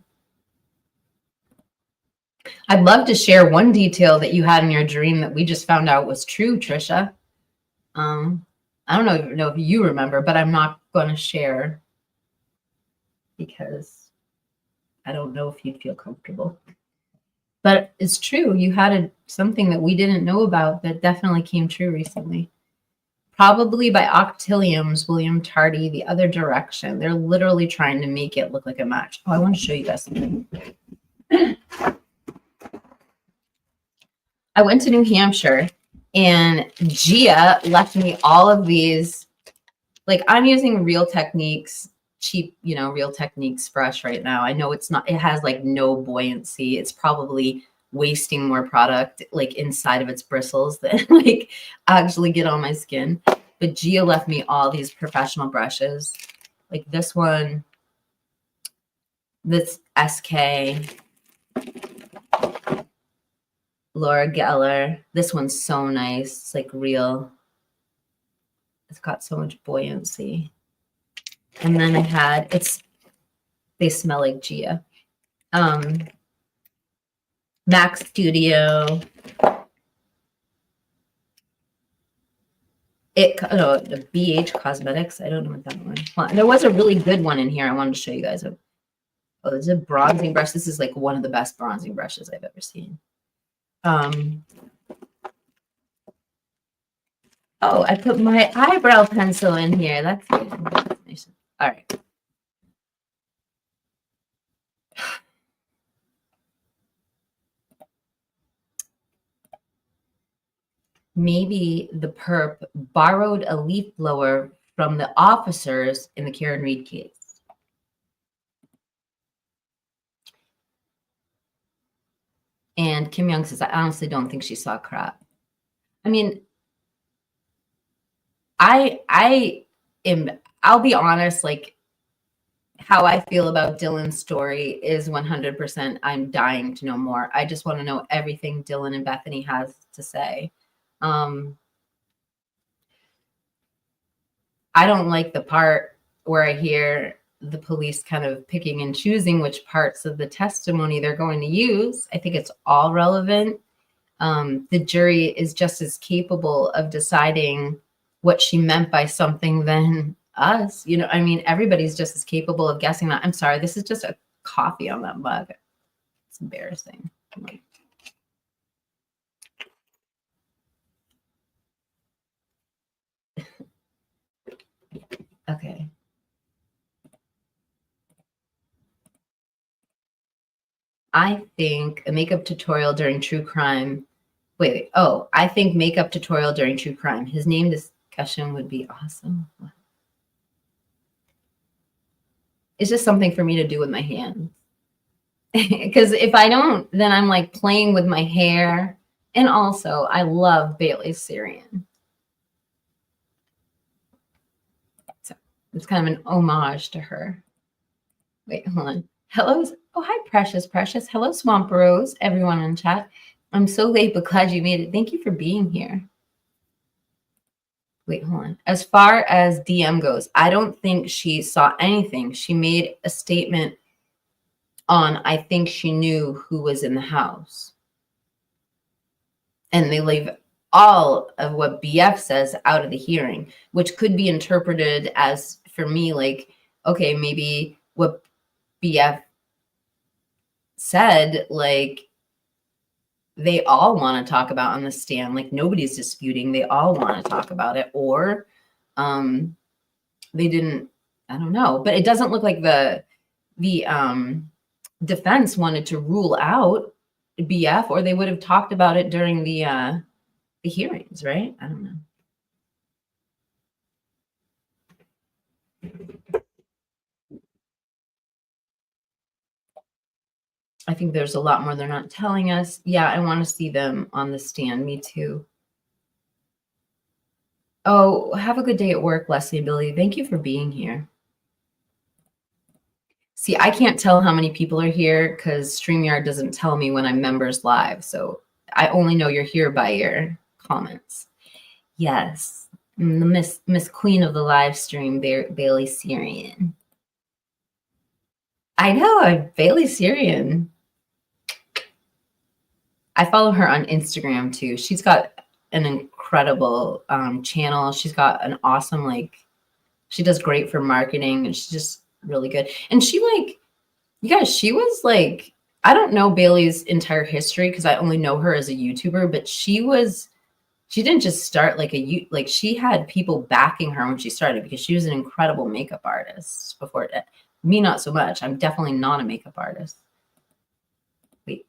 I'd love to share one detail that you had in your dream that we just found out was true, Trisha. I don't know if you remember, but I'm not going to share because I don't know if you'd feel comfortable. But it's true. You had something that we didn't know about that definitely came true recently. Probably by Octillium's William Tardy, The Other Direction. They're literally trying to make it look like a match. Oh, I want to show you guys something. I went to New Hampshire and Gia left me all of these. Like, I'm using Real Techniques, cheap, Real Techniques fresh right now. I know it has like no buoyancy. It's probably wasting more product like inside of its bristles than like actually get on my skin. But Gia left me all these professional brushes. Like this one, this SK, Laura Geller. This one's so nice. It's like real. It's got so much buoyancy. And then I had, they smell like Gia. Mac Studio. The BH Cosmetics. I don't know what that one. Well, there was a really good one in here I wanted to show you guys. Oh, this is a bronzing brush. This is like one of the best bronzing brushes I've ever seen. Oh, I put my eyebrow pencil in here. That's good. All right. Maybe the perp borrowed a leaf blower from the officers in the Karen Reed case. And Kim Young says, I honestly don't think she saw crap. I mean, I'll be honest, like how I feel about Dylan's story is 100%. I'm dying to know more. I just want to know everything Dylan and Bethany has to say. I don't like the part where I hear the police kind of picking and choosing which parts of the testimony they're going to use. I think it's all relevant. The jury is just as capable of deciding what she meant by something than us. You know, I mean, everybody's just as capable of guessing that. I'm sorry, this is just a coffee on that mug. It's embarrassing. Okay. I think a makeup tutorial during true crime. Wait. Oh, I think makeup tutorial during true crime. His name discussion would be awesome. It's just something for me to do with my hands. Because if I don't, then I'm like playing with my hair. And also, I love Bailey Syrian. So it's kind of an homage to her. Wait, hold on. Hello. Oh, hi, Precious. Hello, Swamp Rose, everyone in chat. I'm so late, but glad you made it. Thank you for being here. Wait, hold on. As far as DM goes, I don't think she saw anything. She made a statement on, I think she knew who was in the house. And they leave all of what BF says out of the hearing, which could be interpreted as, for me, like, okay, maybe what BF said, like, they all want to talk about on the stand, like nobody's disputing, they all want to talk about it, or they didn't, I don't know, but it doesn't look like the defense wanted to rule out BF, or they would have talked about it during the hearings, right? I don't know. I think there's a lot more they're not telling us. Yeah, I want to see them on the stand. Me too. Oh, have a good day at work, Leslie and Billy. Thank you for being here. See, I can't tell how many people are here because StreamYard doesn't tell me when I'm members live. So I only know you're here by your comments. Yes, the Miss Queen of the live stream, Bailey Syrian. I know, Bailey Syrian. I follow her on Instagram too. She's got an incredible channel. She's got an awesome, like, she does great for marketing, and she's just really good. And she, like, you guys, she was like, I don't know Bailey's entire history because I only know her as a YouTuber, but she didn't just start like like she had people backing her when she started because she was an incredible makeup artist before that. Me, not so much. I'm definitely not a makeup artist. Wait,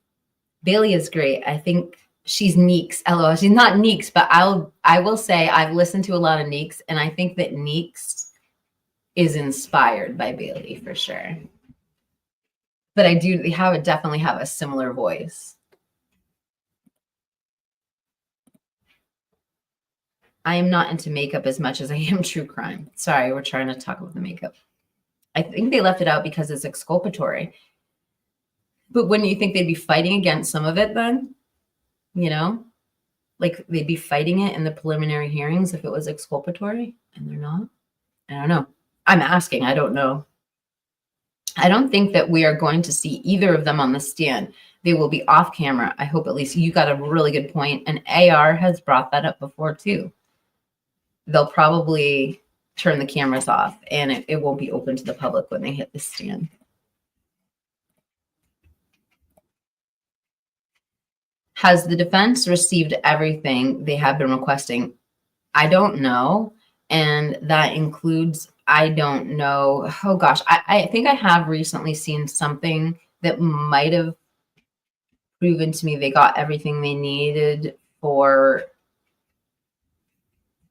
Bailey is great. I think she's Neeks. LOL. She's not Neeks, but I will say I've listened to a lot of Neeks, and I think that Neeks is inspired by Bailey for sure. But I do definitely have a similar voice. I am not into makeup as much as I am true crime. Sorry, we're trying to talk about the makeup. I think they left it out because it's exculpatory. But wouldn't you think they'd be fighting against some of it then? You know, like they'd be fighting it in the preliminary hearings if it was exculpatory, and they're not. I don't know. I'm asking. I don't know. I don't think that we are going to see either of them on the stand. They will be off camera. I hope. At least you got a really good point. And AR has brought that up before too. They'll probably turn the cameras off, and it won't be open to the public when they hit the stand. Has the defense received everything they have been requesting? I don't know. And that includes, I don't know. Oh gosh, I think I have recently seen something that might have proven to me they got everything they needed for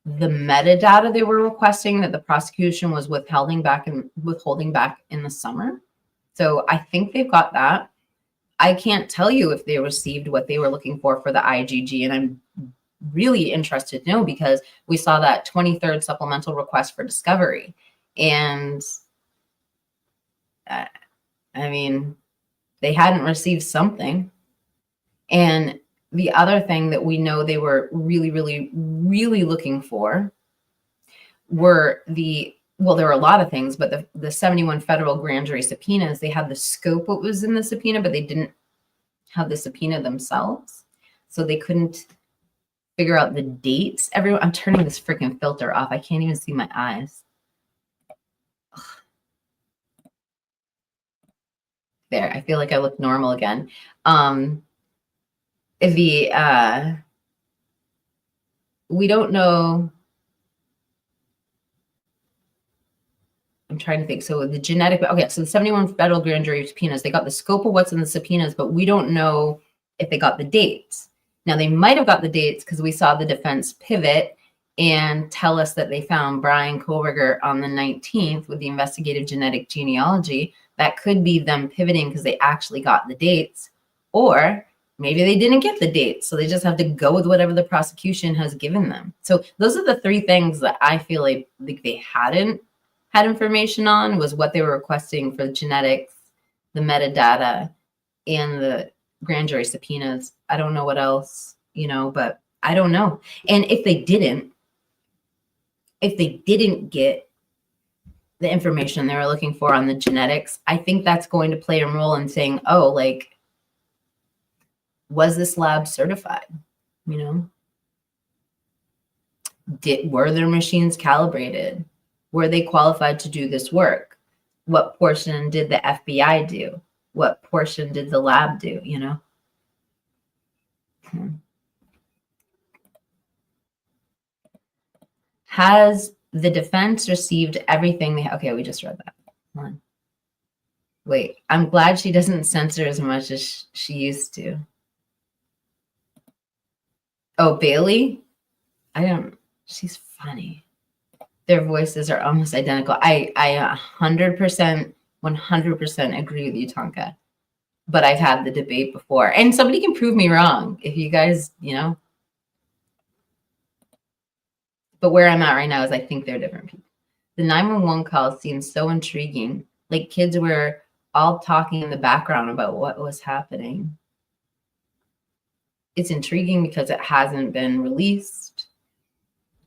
the metadata they were requesting that the prosecution was withholding back in the summer. So I think they've got that. I can't tell you if they received what they were looking for the IGG, and I'm really interested to know because we saw that 23rd supplemental request for discovery. And I mean, they hadn't received something. And the other thing that we know they were really, really, really looking for were well, there were a lot of things, but the 71 federal grand jury subpoenas, they had the scope what was in the subpoena, but they didn't have the subpoena themselves. So they couldn't figure out the dates. Everyone, I'm turning this freaking filter off. I can't even see my eyes. Ugh. There, I feel like I look normal again. We don't know. I'm trying to think. So the genetic, okay, so the 71 federal grand jury subpoenas, they got the scope of what's in the subpoenas, but we don't know if they got the dates. Now, they might have got the dates because we saw the defense pivot and tell us that they found Bryan Kohberger on the 19th with the investigative genetic genealogy. That could be them pivoting because they actually got the dates, or maybe they didn't get the dates. So they just have to go with whatever the prosecution has given them. So those are the three things that I feel like they hadn't had information on, was what they were requesting for the genetics, the metadata, and the grand jury subpoenas. I don't know what else, but I don't know. And if they didn't get the information they were looking for on the genetics, I think that's going to play a role in saying, oh, like, was this lab certified? Were their machines calibrated? Were they qualified to do this work? What portion did the FBI do? What portion did the lab do, Has the defense received everything they... Okay, we just read that. Hold on. Wait, I'm glad she doesn't censor as much as she used to. Oh, Bailey? She's funny. Their voices are almost identical. I 100% agree with you, Tonka. But I've had the debate before. And somebody can prove me wrong if you guys, But where I'm at right now is I think they're different people. The 911 call seems so intriguing. Like kids were all talking in the background about what was happening. It's intriguing because it hasn't been released.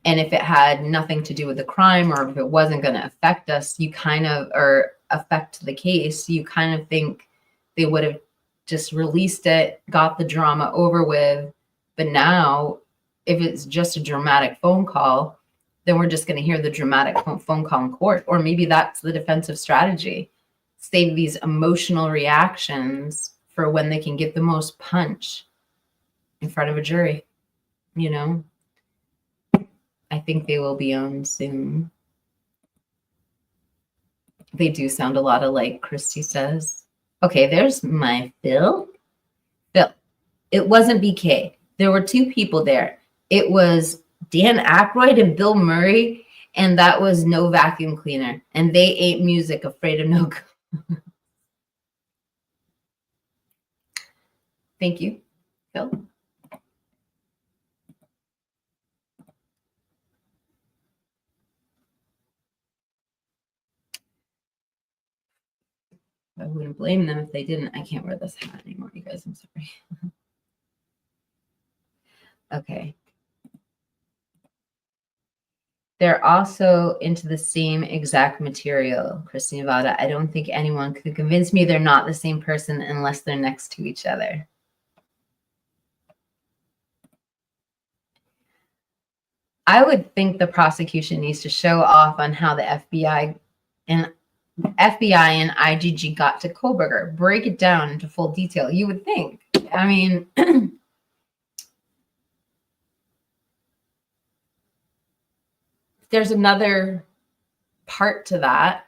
And if it had nothing to do with the crime, or if it wasn't going to affect us, or affect the case, you kind of think they would have just released it, got the drama over with. But now, if it's just a dramatic phone call, then we're just going to hear the dramatic phone call in court. Or maybe that's the defensive strategy. Save these emotional reactions for when they can get the most punch in front of a jury, I think they will be on soon. They do sound a lot alike, Christy says. Okay, there's my Phil. Phil, it wasn't BK. There were two people there. It was Dan Aykroyd and Bill Murray, and that was No Vacuum Cleaner. And they ate music, Afraid of No. Thank you, Phil. I wouldn't blame them if they didn't. I can't wear this hat anymore, you guys. I'm sorry. Okay. They're also into the same exact material, Christy Nevada. I don't think anyone could convince me they're not the same person unless they're next to each other. I would think the prosecution needs to show off on how the FBI and IGG got to Kohberger. Break it down into full detail. You would think. I mean, there's another part to that.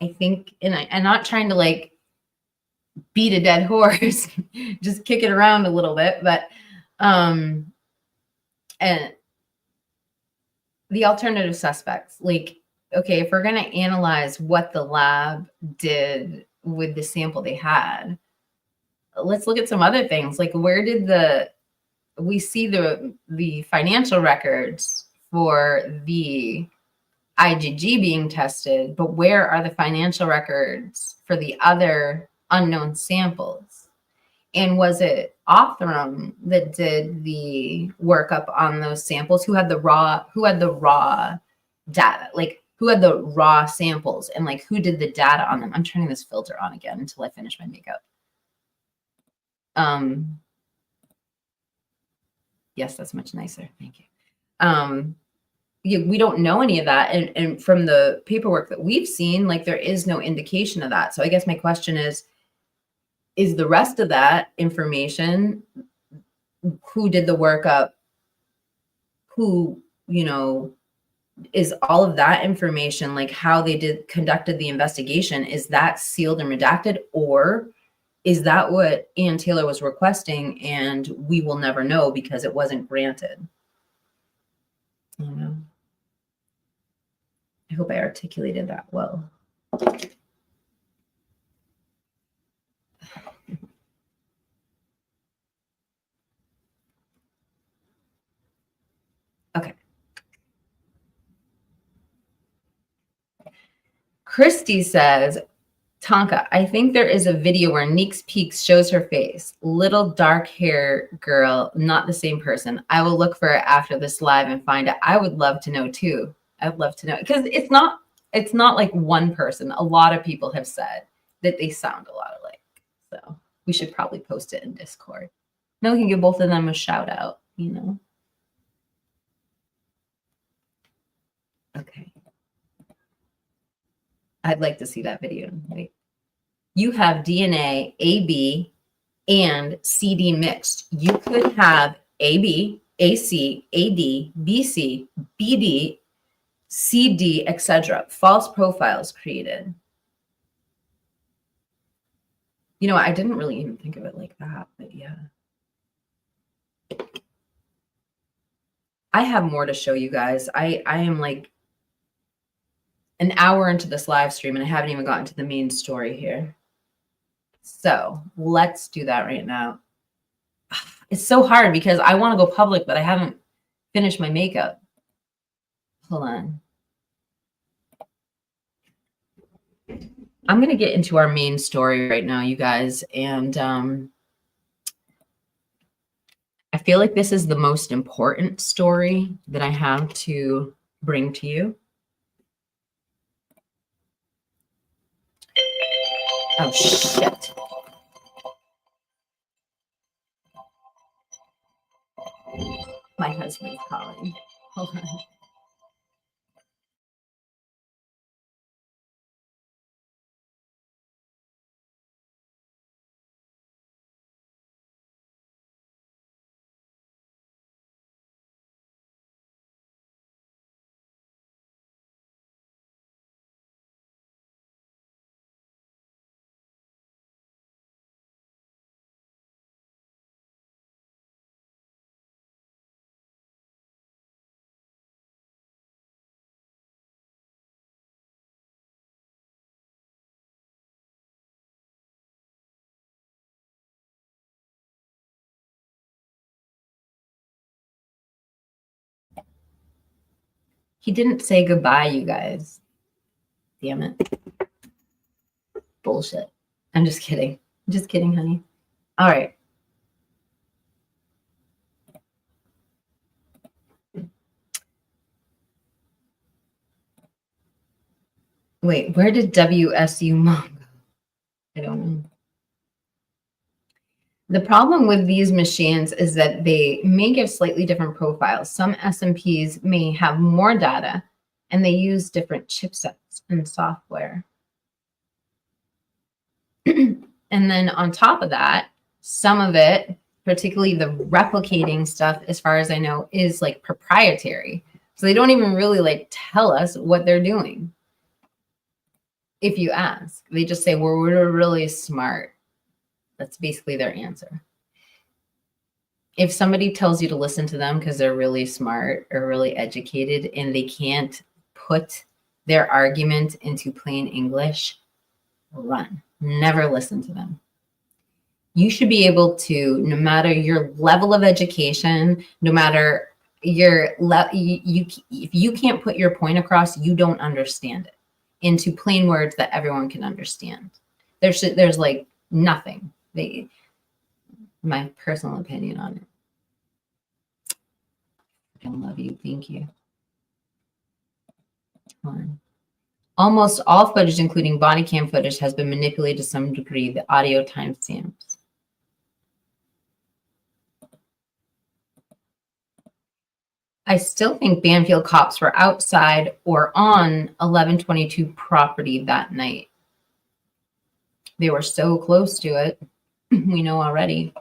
I think, and I'm not trying to like beat a dead horse, just kick it around a little bit, but and the alternative suspects, like, okay, if we're going to analyze what the lab did with the sample they had, let's look at some other things. Like, where did we see the financial records for the IgG being tested, but where are the financial records for the other unknown samples? And was it Othram that did the workup on those samples? Who had the raw data? Like, who had the raw samples, and like who did the data on them? I'm turning this filter on again until I finish my makeup. Yes, that's much nicer. Thank you. We don't know any of that. And from the paperwork that we've seen, like there is no indication of that. So I guess my question is the rest of that information, who did the workup, who, is all of that information, like how they conducted the investigation, is that sealed and redacted, or is that what Ann Taylor was requesting and we will never know because it wasn't granted? I don't know. I hope I articulated that well. Okay. Christy says, Tonka, I think there is a video where Neeks Peaks shows her face. Little dark hair girl, not the same person. I will look for it after this live and find it. I would love to know too. I'd love to know, because it's not like one person. A lot of people have said that they sound a lot alike. So we should probably post it in Discord. No, we can give both of them a shout out, Okay. I'd like to see that video. Wait. You have DNA, AB, and CD mixed. You could have AB, AC, AD, BC, BD, CD, etc. False profiles created. I didn't really even think of it like that, but yeah. I have more to show you guys. I am like an hour into this live stream and I haven't even gotten to the main story here. So let's do that right now. It's so hard because I want to go public, but I haven't finished my makeup. Hold on. I'm going to get into our main story right now, you guys. And I feel like this is the most important story that I have to bring to you. Oh, shit. My husband's calling. Hold on. He didn't say goodbye, you guys. Damn it. Bullshit. I'm just kidding. I'm just kidding, honey. All right. Wait, where did WSU Mom go? I don't know. The problem with these machines is that they may give slightly different profiles. Some SMPs may have more data and they use different chipsets and software. And then on top of that, some of it, particularly the replicating stuff, as far as I know, is like proprietary. So they don't even really like tell us what they're doing. If you ask, they just say, well, we're really smart. That's basically their answer. If somebody tells you to listen to them because they're really smart or really educated and they can't put their argument into plain English, run. Never listen to them. You should be able to, no matter your level of education, no matter your if you can't put your point across, you don't understand it into plain words that everyone can understand. There's like nothing. My personal opinion on it. I love you. Thank you. Come on. Almost all footage, including body cam footage, has been manipulated to some degree. The audio timestamps. I still think Banfield cops were outside or on 1122 property that night. They were so close to it. We know already.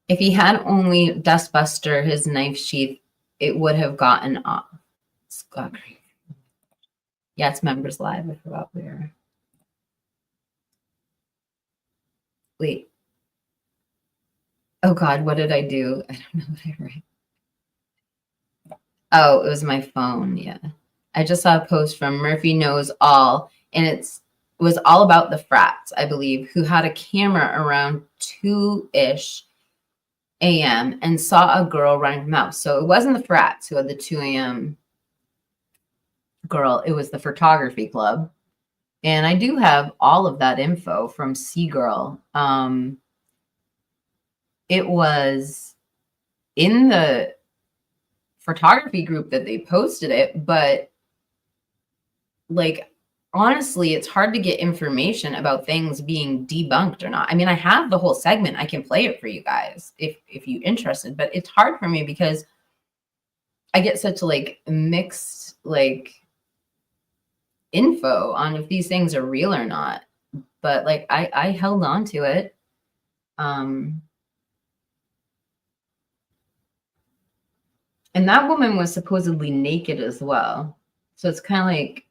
If he had only Dustbuster his knife sheath, it would have gotten off. Scott Creek. Yeah, it's Members Live. I forgot we were. Wait. Oh God, what did I do? I don't know what I wrote. Oh, it was my phone. Yeah. I just saw a post from Murphy Knows All, and it was all about the frats, I believe, who had a camera around 2-ish a.m. and saw a girl running from the house. So it wasn't the frats who had the 2 a.m. girl. It was the photography club. And I do have all of that info from Seagirl. It was in the photography group that they posted it, but like honestly, it's hard to get information about things being debunked or not. I mean, I have the whole segment. I can play it for you guys if you're interested, but it's hard for me because I get such like mixed like info on if these things are real or not. But like I held on to it. And that woman was supposedly naked as well. So it's kind of like,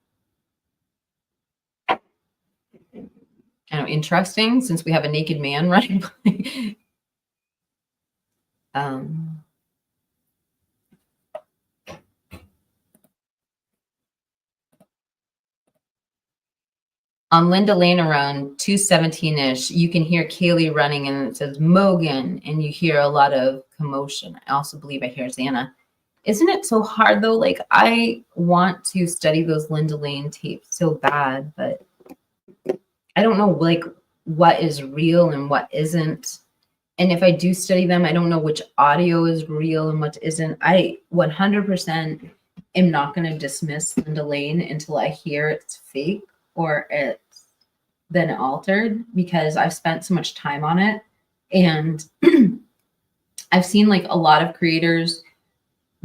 I don't know, interesting since we have a naked man running by. On Linda Lane around 217-ish, you can hear Kaylee running and it says Mogan, and you hear a lot of commotion. I also believe I hear Xana. Isn't it so hard though? Like I want to study those Linda Lane tapes so bad, but I don't know like what is real and what isn't. And if I do study them, I don't know which audio is real and what isn't. I 100% am not going to dismiss Linda Lane until I hear it's fake or it's been altered, because I've spent so much time on it. And I've seen like a lot of creators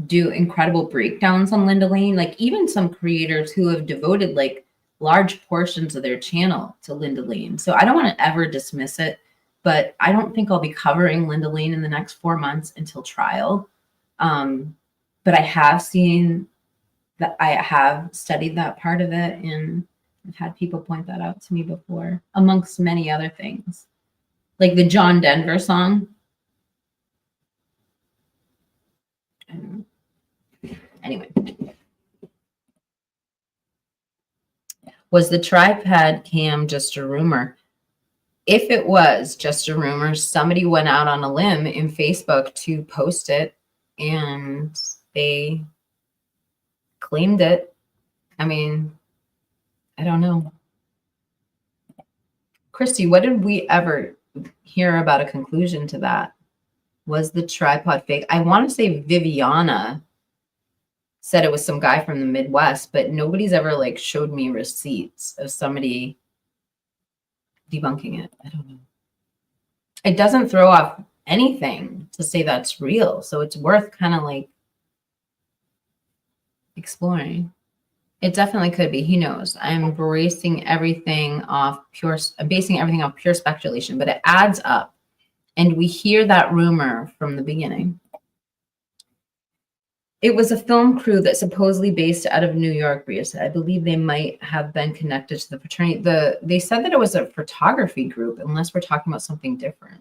do incredible breakdowns on Linda Lane, like even some creators who have devoted like large portions of their channel to Linda Lane. So I don't want to ever dismiss it, but I don't think I'll be covering Linda Lane in the next 4 months until trial. But I have seen that, I have studied that part of it, and I've had people point that out to me before, amongst many other things. Like the John Denver song. I don't know. Anyway. Was the tripod cam just a rumor? If it was just a rumor, somebody went out on a limb in Facebook to post it, and they claimed it. I mean, I don't know. Christy, what did we ever hear about a conclusion to that? Was the tripod fake? I want to say Viviana said it was some guy from the Midwest, but nobody's ever like showed me receipts of somebody debunking it. I don't know. It doesn't throw off anything to say that's real. So it's worth kind of like exploring. It definitely could be. Who knows? I'm basing everything off pure speculation, but it adds up. And we hear that rumor from the beginning. It was a film crew that supposedly based out of New York, Bria said. I believe they might have been connected to the fraternity. They said that it was a photography group, unless we're talking about something different.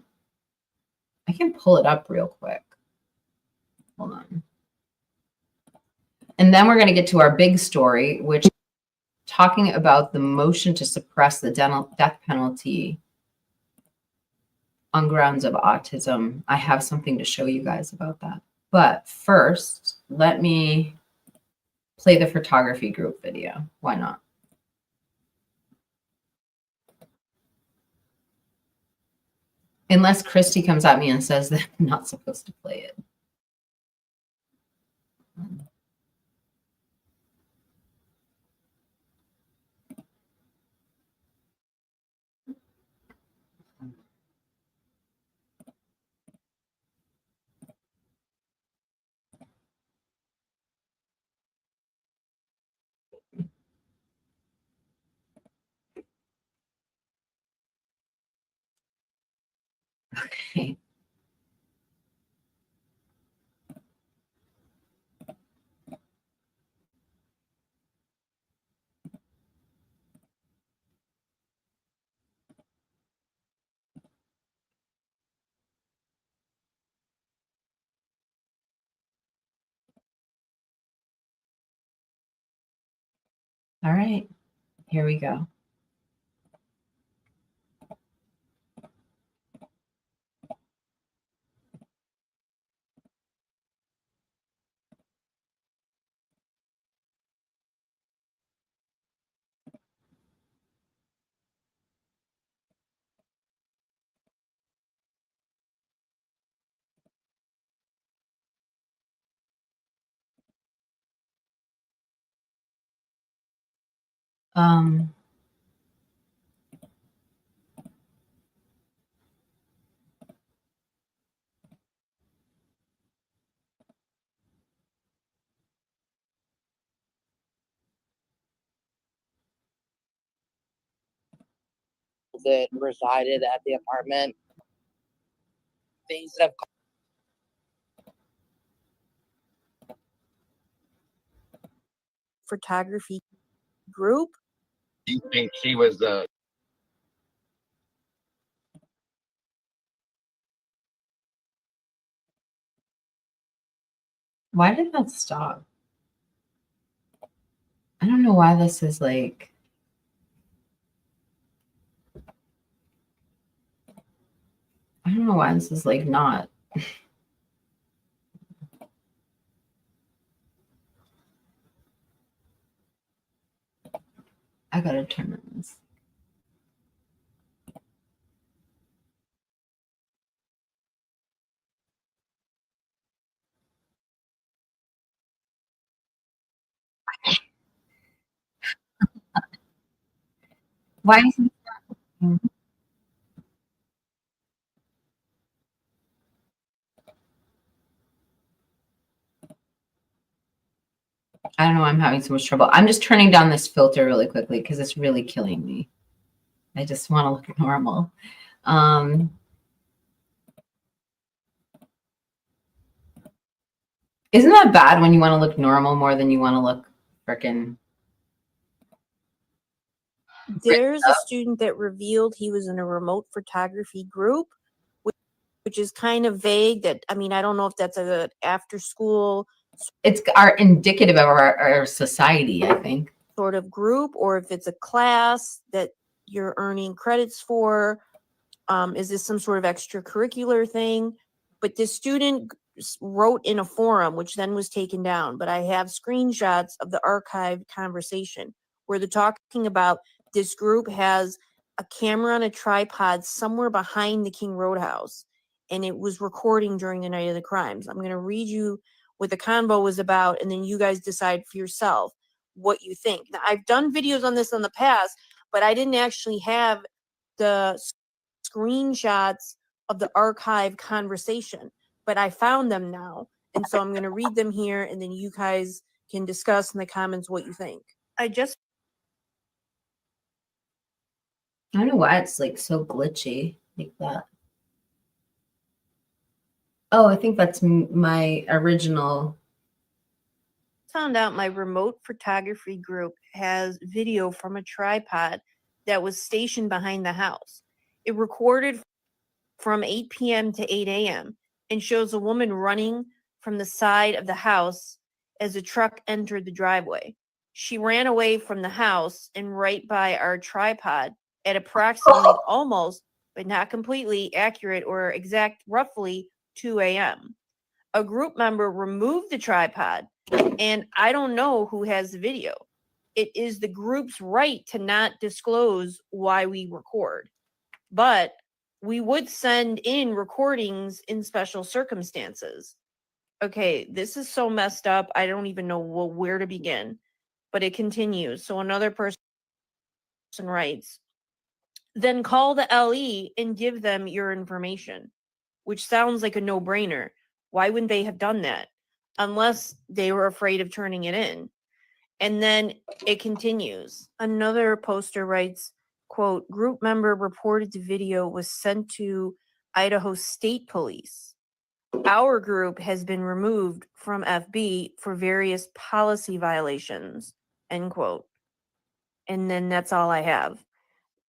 I can pull it up real quick. Hold on. And then we're going to get to our big story, which is talking about the motion to suppress the death penalty on grounds of autism. I have something to show you guys about that. But first, let me play the photography group video. Why not? Unless Christy comes at me and says that I'm not supposed to play it. Okay. All right, here we go. Um, that resided at the apartment. Things that have photography group. you think she was the why did that stop? I don't know why this is like. I don't know why this is like not. I gotta turn on this. Why is it? I don't know. I'm having so much trouble. I'm just turning down this filter really quickly because it's really killing me. I just want to look normal. Isn't that bad when you want to look normal more than you want to look freaking? There's a student that revealed he was in a remote photography group, which is kind of vague. That, I mean, I don't know if that's a after school. It's our indicative of our society, I think. Sort of group, or if it's a class that you're earning credits for. Is this some sort of extracurricular thing? But this student wrote in a forum, which then was taken down. But I have screenshots of the archived conversation where they're talking about this group has a camera on a tripod somewhere behind the King Roadhouse, and it was recording during the night of the crimes. I'm going to read you what the convo was about, and then you guys decide for yourself what you think. Now, I've done videos on this in the past, but I didn't actually have the screenshots of the archive conversation, but I found them now. And so I'm going to read them here, and then you guys can discuss in the comments what you think. I don't know why it's like so glitchy like that. Oh, I think that's my original. Found out my remote photography group has video from a tripod that was stationed behind the house. It recorded from 8 p.m. to 8 a.m. and shows a woman running from the side of the house as a truck entered the driveway. She ran away from the house and right by our tripod at approximately almost, but not completely accurate or exact, roughly 2 a.m. A group member removed the tripod, and I don't know who has the video. It is the group's right to not disclose why we record, but we would send in recordings in special circumstances. Okay, this is so messed up. I don't even know where to begin, but it continues. So another person writes, then call the LE and give them your information, which sounds like a no-brainer. Why wouldn't they have done that? Unless they were afraid of turning it in. And then it continues. Another poster writes, quote, group member reported the video was sent to Idaho State Police. Our group has been removed from FB for various policy violations, end quote. And then that's all I have.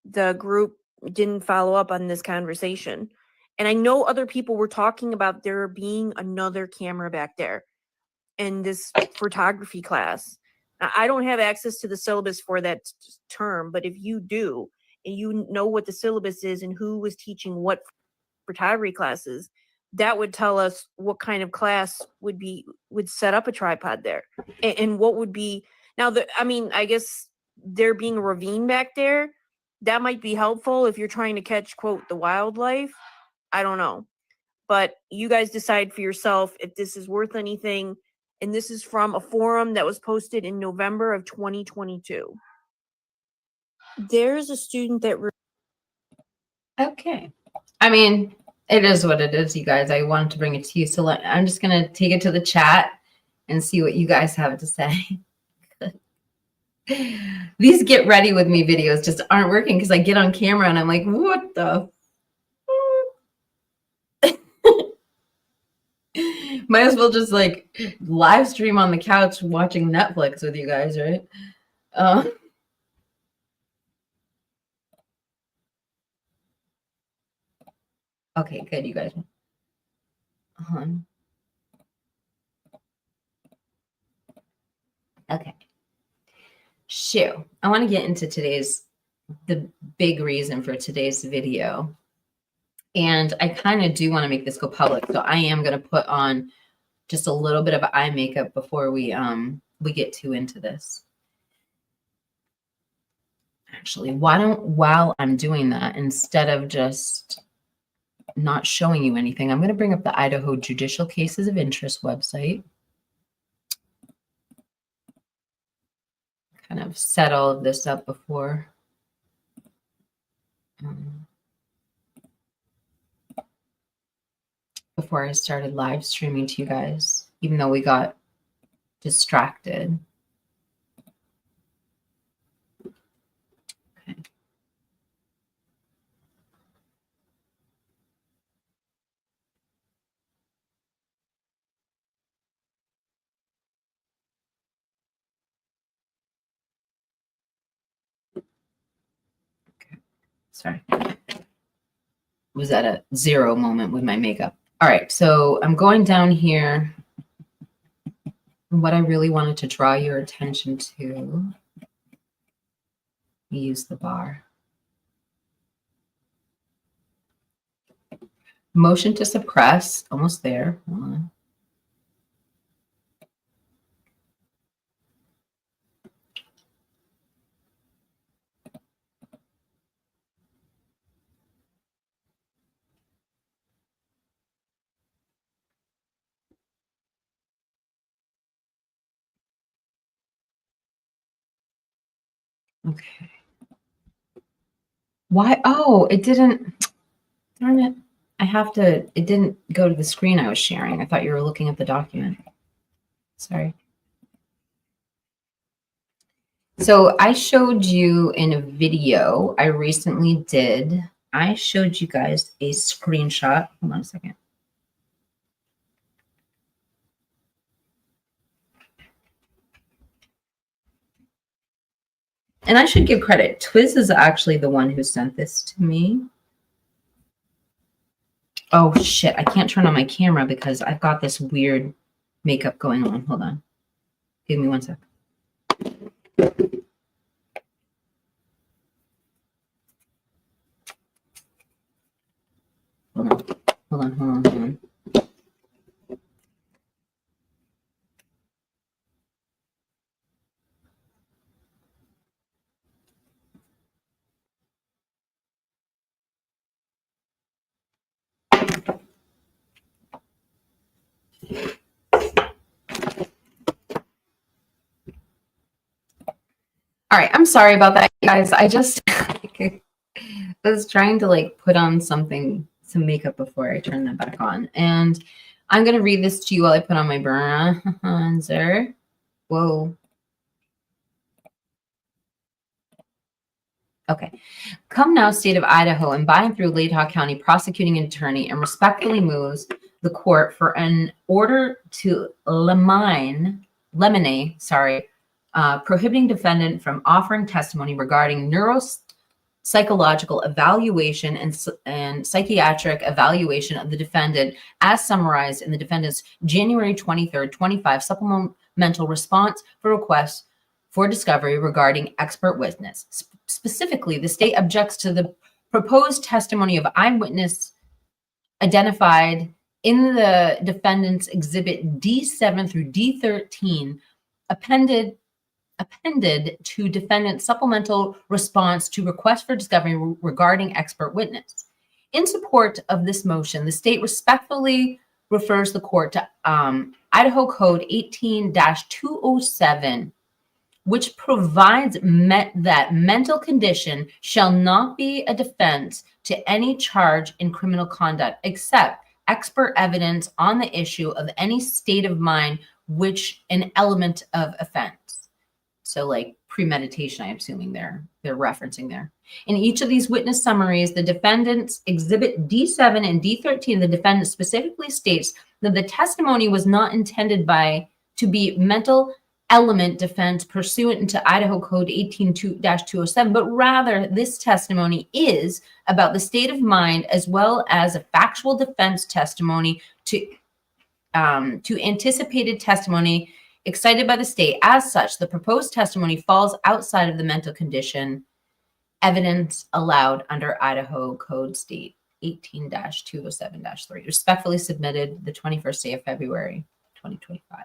The group didn't follow up on this conversation. And I know other people were talking about there being another camera back there in this photography class. Now, I don't have access to the syllabus for that term, but if you do, and you know what the syllabus is and who was teaching what photography classes, that would tell us what kind of class would set up a tripod there, and what would be now. I guess there being a ravine back there, that might be helpful if you're trying to catch, quote, the wildlife. I don't know, but you guys decide for yourself if this is worth anything. And this is from a forum that was posted in November of 2022. There's a student that Okay. I mean, it is what it is, you guys. I wanted to bring it to you. So I'm just going to take it to the chat and see what you guys have to say. These get ready with me videos just aren't working because I get on camera and I'm like, what the? Might as well just like live stream on the couch watching Netflix with you guys, right? Okay, good, you guys. Okay. Shoo. I want to get into the big reason for today's video. And I kind of do want to make this go public. So I am going to put on just a little bit of eye makeup before we get too into this. Actually, while I'm doing that, instead of just not showing you anything, I'm going to bring up the Idaho Judicial Cases of Interest website. Kind of set all of this up before. Before I started live streaming to you guys, even though we got distracted. Okay. Sorry. Was at a zero moment with my makeup. All right, so I'm going down here. What I really wanted to draw your attention to, use the bar. Motion to suppress, almost there. Hold on. Okay. Why? Oh, it didn't. Darn it. It didn't go to the screen I was sharing. I thought you were looking at the document. Sorry. So I showed you in a video I recently did. I showed you guys a screenshot. Hold on a second. And I should give credit. Twiz is actually the one who sent this to me. Oh, shit. I can't turn on my camera because I've got this weird makeup going on. Hold on. Give me one sec. Hold on. All right, I'm sorry about that, guys. I just was trying to like put on some makeup before I turn that back on. And I'm going to read this to you while I put on my bronzer. Whoa. Okay. Come now, state of Idaho, and by and through Latah County prosecuting attorney, and respectfully moves the court for an order to prohibiting defendant from offering testimony regarding neuropsychological evaluation and psychiatric evaluation of the defendant as summarized in the defendant's January 23rd, 25 supplemental response for requests for discovery regarding expert witness. Specifically, the state objects to the proposed testimony of eyewitness identified in the defendant's exhibit D7 through D13 appended to defendant's supplemental response to request for discovery regarding expert witness. In support of this motion, the state respectfully refers the court to Idaho Code 18-207, which provides that mental condition shall not be a defense to any charge in criminal conduct except expert evidence on the issue of any state of mind which an element of offense. So like premeditation, I'm assuming they're referencing there. In each of these witness summaries, the defendant's exhibit D7 and D13, the defendant specifically states that the testimony was not intended to be mental element defense pursuant to Idaho Code 18-207, but rather this testimony is about the state of mind as well as a factual defense testimony to anticipated testimony excited by the state. As such, the proposed testimony falls outside of the mental condition evidence allowed under Idaho Code State 18-207-3. Respectfully submitted the 21st day of February, 2025.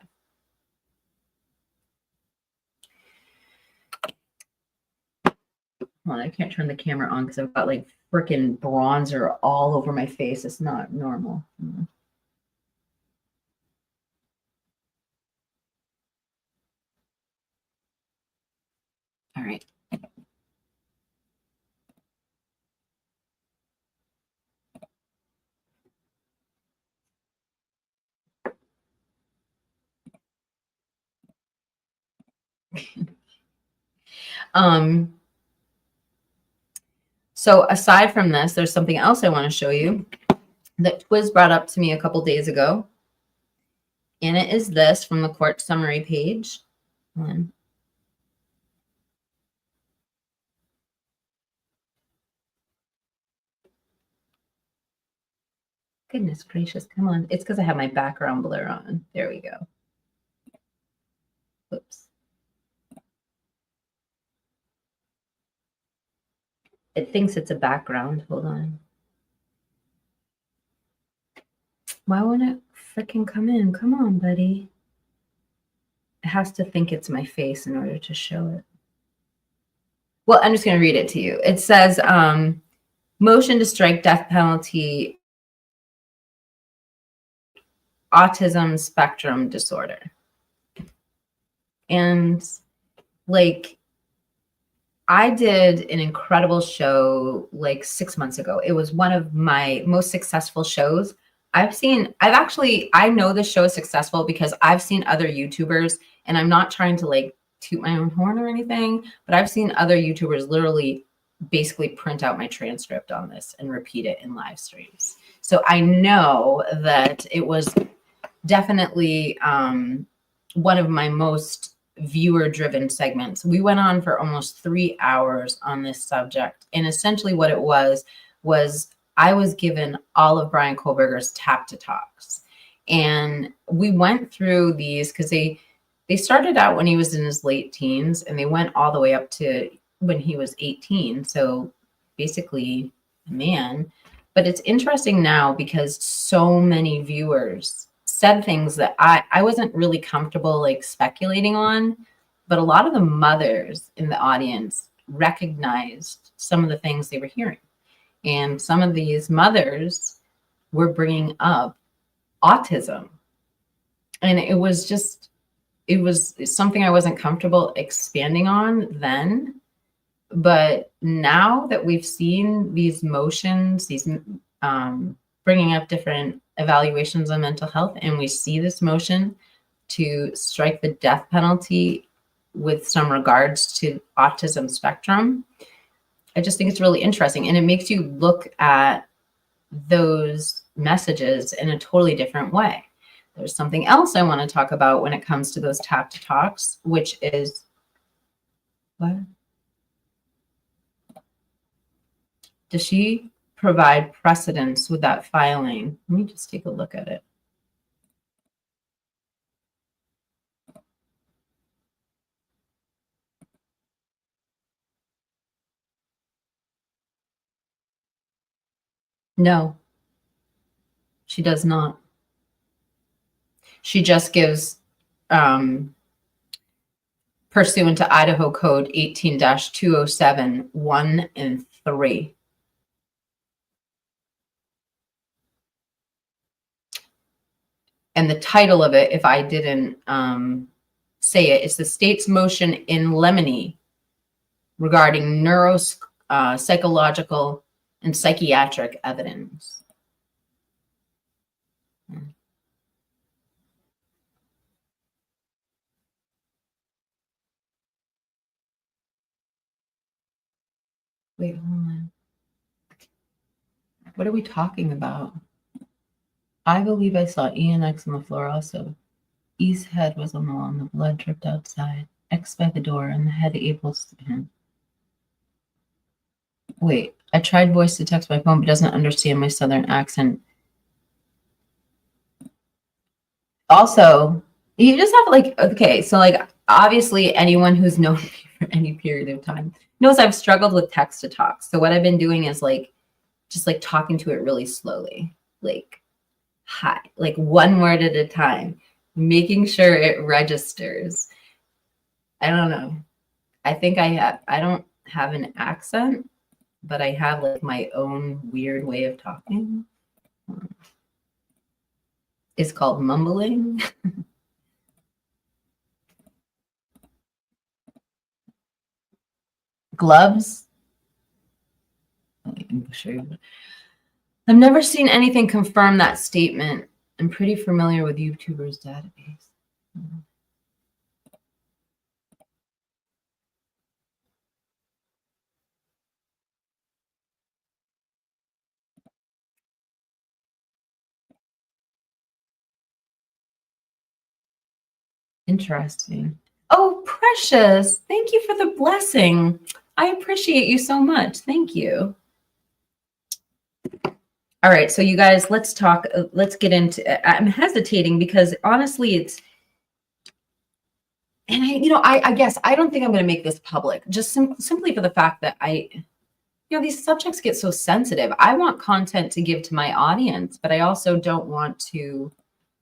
Hold on, I can't turn the camera on because I've got like freaking bronzer all over my face. It's not normal. All right. So aside from this, there's something else I want to show you that Twiz brought up to me a couple days ago. And it is this from the court summary page. Goodness gracious, come on. It's because I have my background blur on. There we go. Whoops. It thinks it's a background. Hold on. Why won't it freaking come in? Come on, buddy. It has to think it's my face in order to show it. Well, I'm just going to read it to you. It says, motion to strike death penalty, autism spectrum disorder. And like, I did an incredible show like 6 months ago. It was one of my most successful shows. I know this show is successful because I've seen other YouTubers, and I'm not trying to like toot my own horn or anything, but I've seen other YouTubers literally basically print out my transcript on this and repeat it in live streams. So I know that it was definitely one of my most viewer-driven segments. We went on for almost 3 hours on this subject, and essentially what it was I was given all of Bryan Kohberger's Tap to Talks, and we went through these because they started out when he was in his late teens, and they went all the way up to when he was 18. So basically, a man. But it's interesting now because so many viewers said things that I wasn't really comfortable like speculating on, but a lot of the mothers in the audience recognized some of the things they were hearing. And some of these mothers were bringing up autism. And it was something I wasn't comfortable expanding on then. But now that we've seen these motions, these bringing up different evaluations on mental health, and we see this motion to strike the death penalty with some regards to autism spectrum, I just think it's really interesting, and it makes you look at those messages in a totally different way. There's something else I want to talk about when it comes to those tap to talks, which is what? Does she provide precedence with that filing? Let me just take a look at it. No, she does not. She just gives pursuant to Idaho Code 18-207, 1 and 3. And the title of it, if I didn't say it, is the state's motion in limine regarding psychological and psychiatric evidence. Wait, hold on. What are we talking about? I believe I saw ENX on the floor also. E's head was on the lawn. The blood dripped outside. X by the door, and the head April's to him. Wait, I tried voice to text my phone, but doesn't understand my southern accent. Also, you just have like, okay, so like obviously anyone who's known me for any period of time knows I've struggled with text to talk. So what I've been doing is like, just like talking to it really slowly, like hi, like one word at a time, making sure it registers. I don't know. I think I don't have an accent, but I have like my own weird way of talking. It's called mumbling. Gloves. I'm sure. I've never seen anything confirm that statement. I'm pretty familiar with YouTubers' database. Interesting. Oh, Precious, thank you for the blessing. I appreciate you so much. Thank you. All right, so you guys, let's talk. Let's get into. I'm hesitating because honestly, it's, and I guess I don't think I'm going to make this public. Just simply for the fact that these subjects get so sensitive. I want content to give to my audience, but I also don't want to,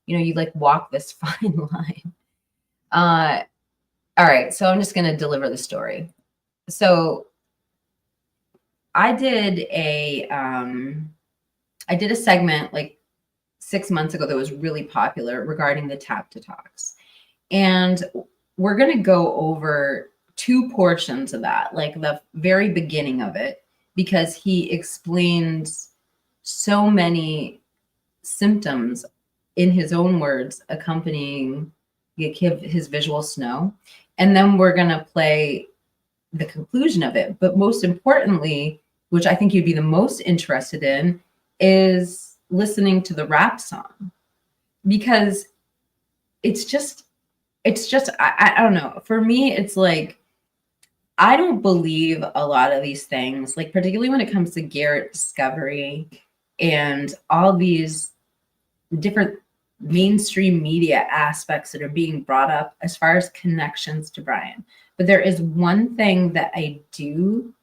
you like walk this fine line. All right, so I'm just going to deliver the story. So I did a segment like 6 months ago that was really popular regarding the tap to talks. And we're going to go over 2 portions of that, like the very beginning of it, because he explains so many symptoms in his own words accompanying his visual snow. And then we're going to play the conclusion of it. But most importantly, which I think you'd be the most interested in, is listening to the rap song, because it's just I don't know. For me, it's like, I don't believe a lot of these things, like particularly when it comes to Garrett Discovery and all these different mainstream media aspects that are being brought up as far as connections to Bryan. But there is one thing that I do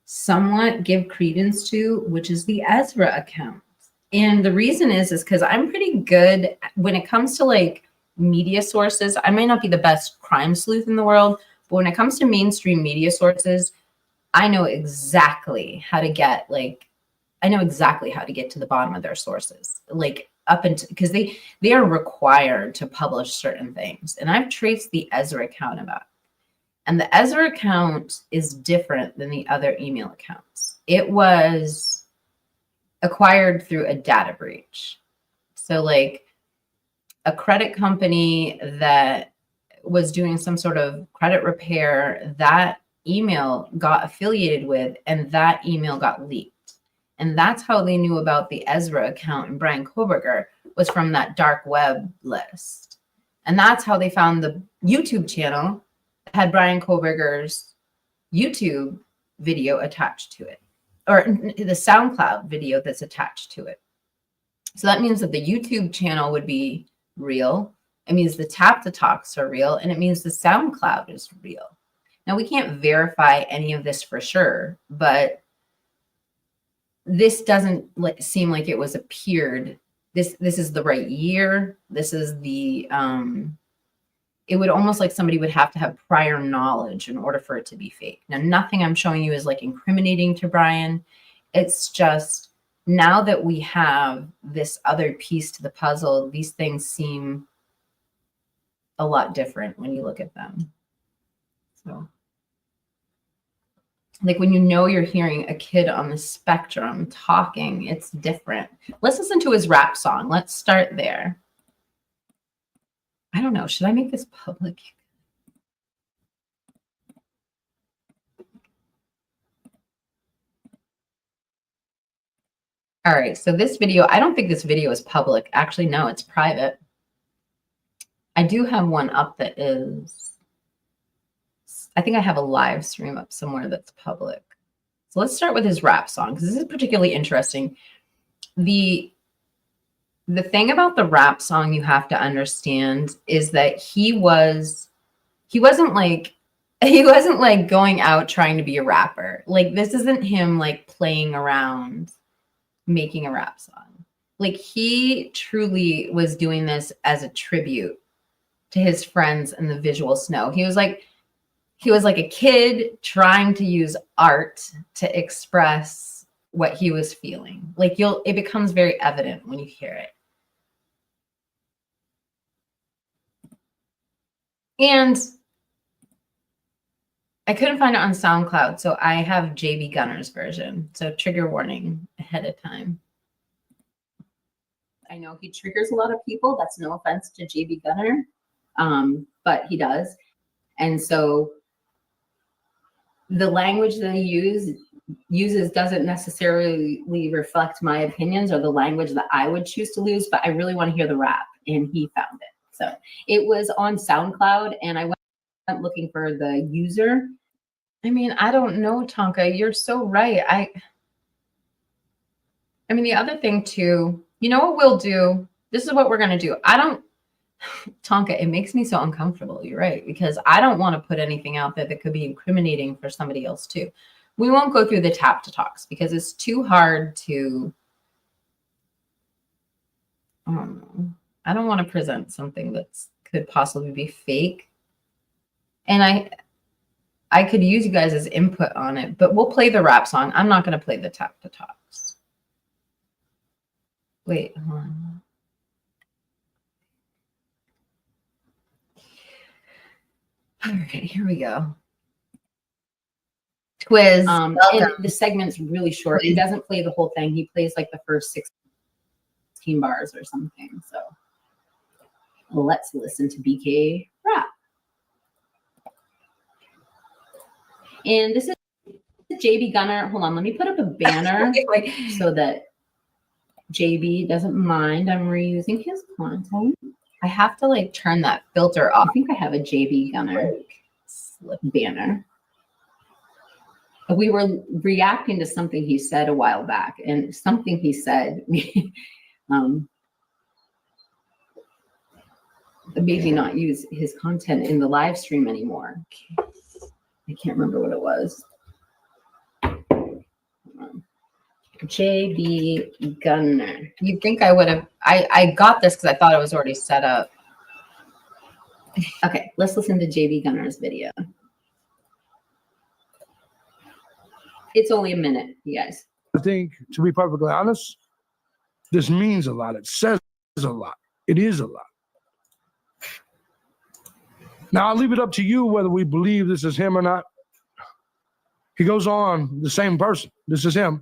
somewhat give credence to, which is the Ezra account. And the reason is because I'm pretty good when it comes to like media sources. I may not be the best crime sleuth in the world, but when it comes to mainstream media sources, I know exactly how to get to the bottom of their sources, like up into, because they are required to publish certain things. And I've traced the Ezra account about. And the Ezra account is different than the other email accounts. It was acquired through a data breach. So like a credit company that was doing some sort of credit repair, that email got affiliated with, and that email got leaked. And that's how they knew about the Ezra account and Bryan Kohberger, was from that dark web list. And that's how they found the YouTube channel that had Bryan Kohberger's YouTube video attached to it, or the SoundCloud video that's attached to it. So that means that the YouTube channel would be real. It means the Tap to Talks are real, and it means the SoundCloud is real. Now, we can't verify any of this for sure, but this doesn't seem like it was appeared. This is the right year. This is the, it would almost like somebody would have to have prior knowledge in order for it to be fake. Now, nothing I'm showing you is like incriminating to Bryan. It's just now that we have this other piece to the puzzle, these things seem a lot different when you look at them. So, like when you know you're hearing a kid on the spectrum talking, it's different. Let's listen to his rap song. Let's start there. I don't know. Should I make this public? All right. So this video, I don't think this video is public. Actually, no, it's private. I do have one up that is, I think I have a live stream up somewhere that's public. So let's start with his rap song, because this is particularly interesting. The thing about the rap song you have to understand is that he wasn't like going out trying to be a rapper. Like, this isn't him like playing around making a rap song. Like, he truly was doing this as a tribute to his friends in the visual snow. He was like a kid trying to use art to express what he was feeling. Like, it becomes very evident when you hear it. And I couldn't find it on SoundCloud, so I have JB Gunner's version. So trigger warning ahead of time. I know he triggers a lot of people. That's no offense to JB Gunner, but he does. And so the language that he uses doesn't necessarily reflect my opinions or the language that I would choose to use, but I really want to hear the rap, and he found it. So it was on SoundCloud, and I went looking for the user. I mean, I don't know, Tonka, you're so right. I mean, the other thing too, you know what we'll do? This is what we're going to do. Tonka, it makes me so uncomfortable. You're right, because I don't want to put anything out there that could be incriminating for somebody else too. We won't go through the Tap to Talks because it's too hard to, I don't know. I don't want to present something that could possibly be fake. And I could use you guys as input on it, but we'll play the rap song. I'm not going to play the Tap to Talks. Wait, hold on. All right, here we go. Quiz. And the segment's really short. He doesn't play the whole thing. He plays like the first 16 bars or something. So let's listen to BK rap. And this is JB Gunner. Hold on, let me put up a banner so that JB doesn't mind I'm reusing his content. I have to like turn that filter off. I think I have a JB Gunner slip banner. We were reacting to something he said a while back, and something he said maybe not use his content in the live stream anymore. I can't remember what it was. JB Gunner. You'd think I would have, I got this because I thought it was already set up. Okay, let's listen to JB Gunner's video. It's only a minute, you guys. I think, to be perfectly honest, this means a lot. It says a lot. It is a lot. Now, I'll leave it up to you whether we believe this is him or not. He goes on, the same person. This is him.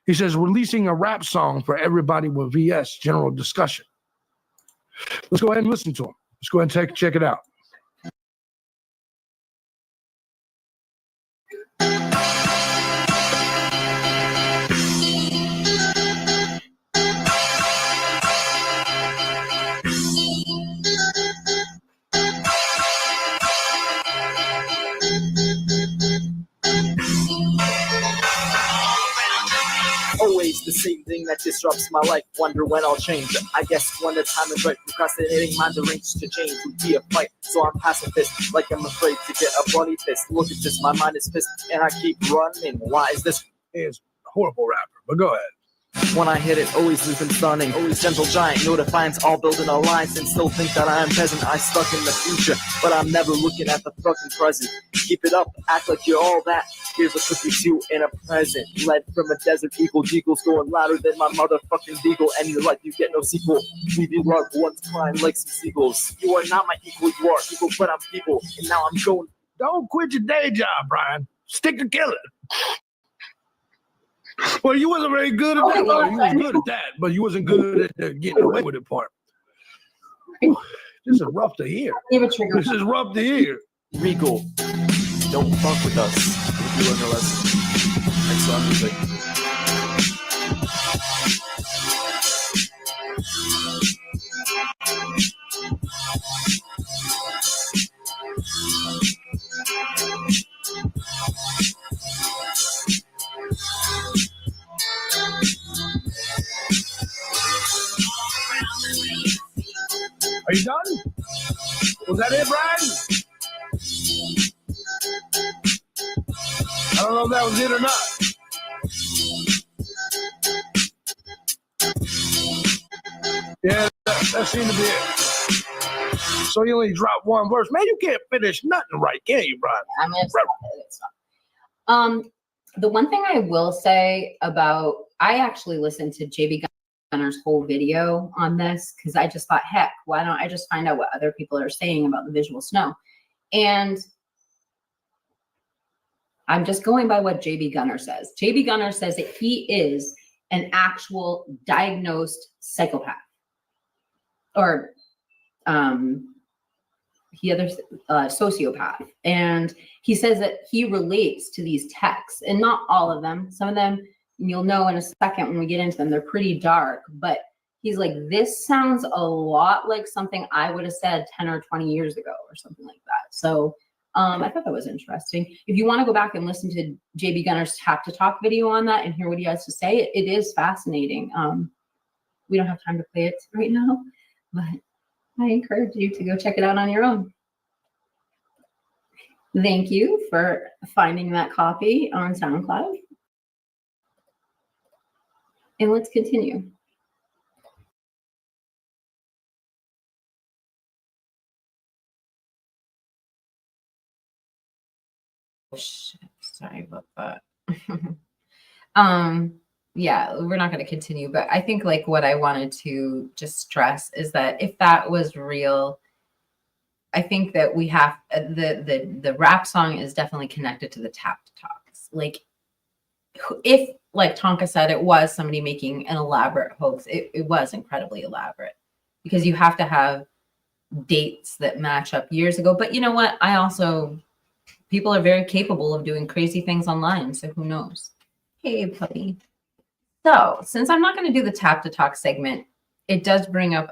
He says, releasing a rap song for everybody with VS, general discussion. Let's go ahead and listen to him. Let's go ahead and check it out. same thing that disrupts my life. Wonder when I'll change. I guess when the time is right. Procrastinating mind arranged to change would be a fight. So I'm pacifist, like I'm afraid to get a bloody fist. Look at this, my mind is pissed, and I keep running. Why is this? He's a horrible rapper, but go ahead. When I hit it, always losing stunning. Always gentle giant, no defiance, all building alliance, and still think that I am present. I stuck in the future, but I'm never looking at the fucking present. Keep it up, act like you're all that. Here's a cookie too in a present. Led from a desert eagle, Deagle's going louder than my motherfucking beagle. And your life, you get no sequel. We be loved once crying like some seagulls. You are not my equal, you are equal, but I'm people. And now I'm going. Don't quit your day job, Brian. Stick to killing. Well, you wasn't very good at that. Well, you was good at that, but you wasn't good at the getting away with it part. Whew, this is rough to hear. This is rough to hear. Regal, don't fuck with us if you learn a lesson. Next song music. Are you done? Was that it, Brian? I don't know if that was it or not. Yeah, that seemed to be it. So you only dropped one verse. Man, you can't finish nothing right, can you, Brian? I mean, it's not. The one thing I will say about, I actually listened to JB Gunner's whole video on this because I just thought, heck, why don't I just find out what other people are saying about the visual snow? And I'm just going by what JB Gunner says. JB Gunner says that he is an actual diagnosed psychopath, or he other sociopath. And he says that he relates to these texts, and not all of them. Some of them, you'll know in a second when we get into them, they're pretty dark, but he's like, this sounds a lot like something I would have said 10 or 20 years ago or something like that. So I thought that was interesting. If you want to go back and listen to JB Gunner's Tap to Talk video on that and hear what he has to say, it is fascinating. We don't have time to play it right now, but I encourage you to go check it out on your own. Thank you for finding that copy on SoundCloud. And let's continue. Oh, shit. Sorry about that. Yeah, we're not going to continue, but I think like what I wanted to just stress is that if that was real, I think that we have the rap song is definitely connected to the Tap to Talks. Like if, like Tonka said, it was somebody making an elaborate hoax, it was incredibly elaborate because you have to have dates that match up years ago. But you know what? People are very capable of doing crazy things online. So who knows? Hey, puppy. So since I'm not going to do the Tap to Talk segment, it does bring up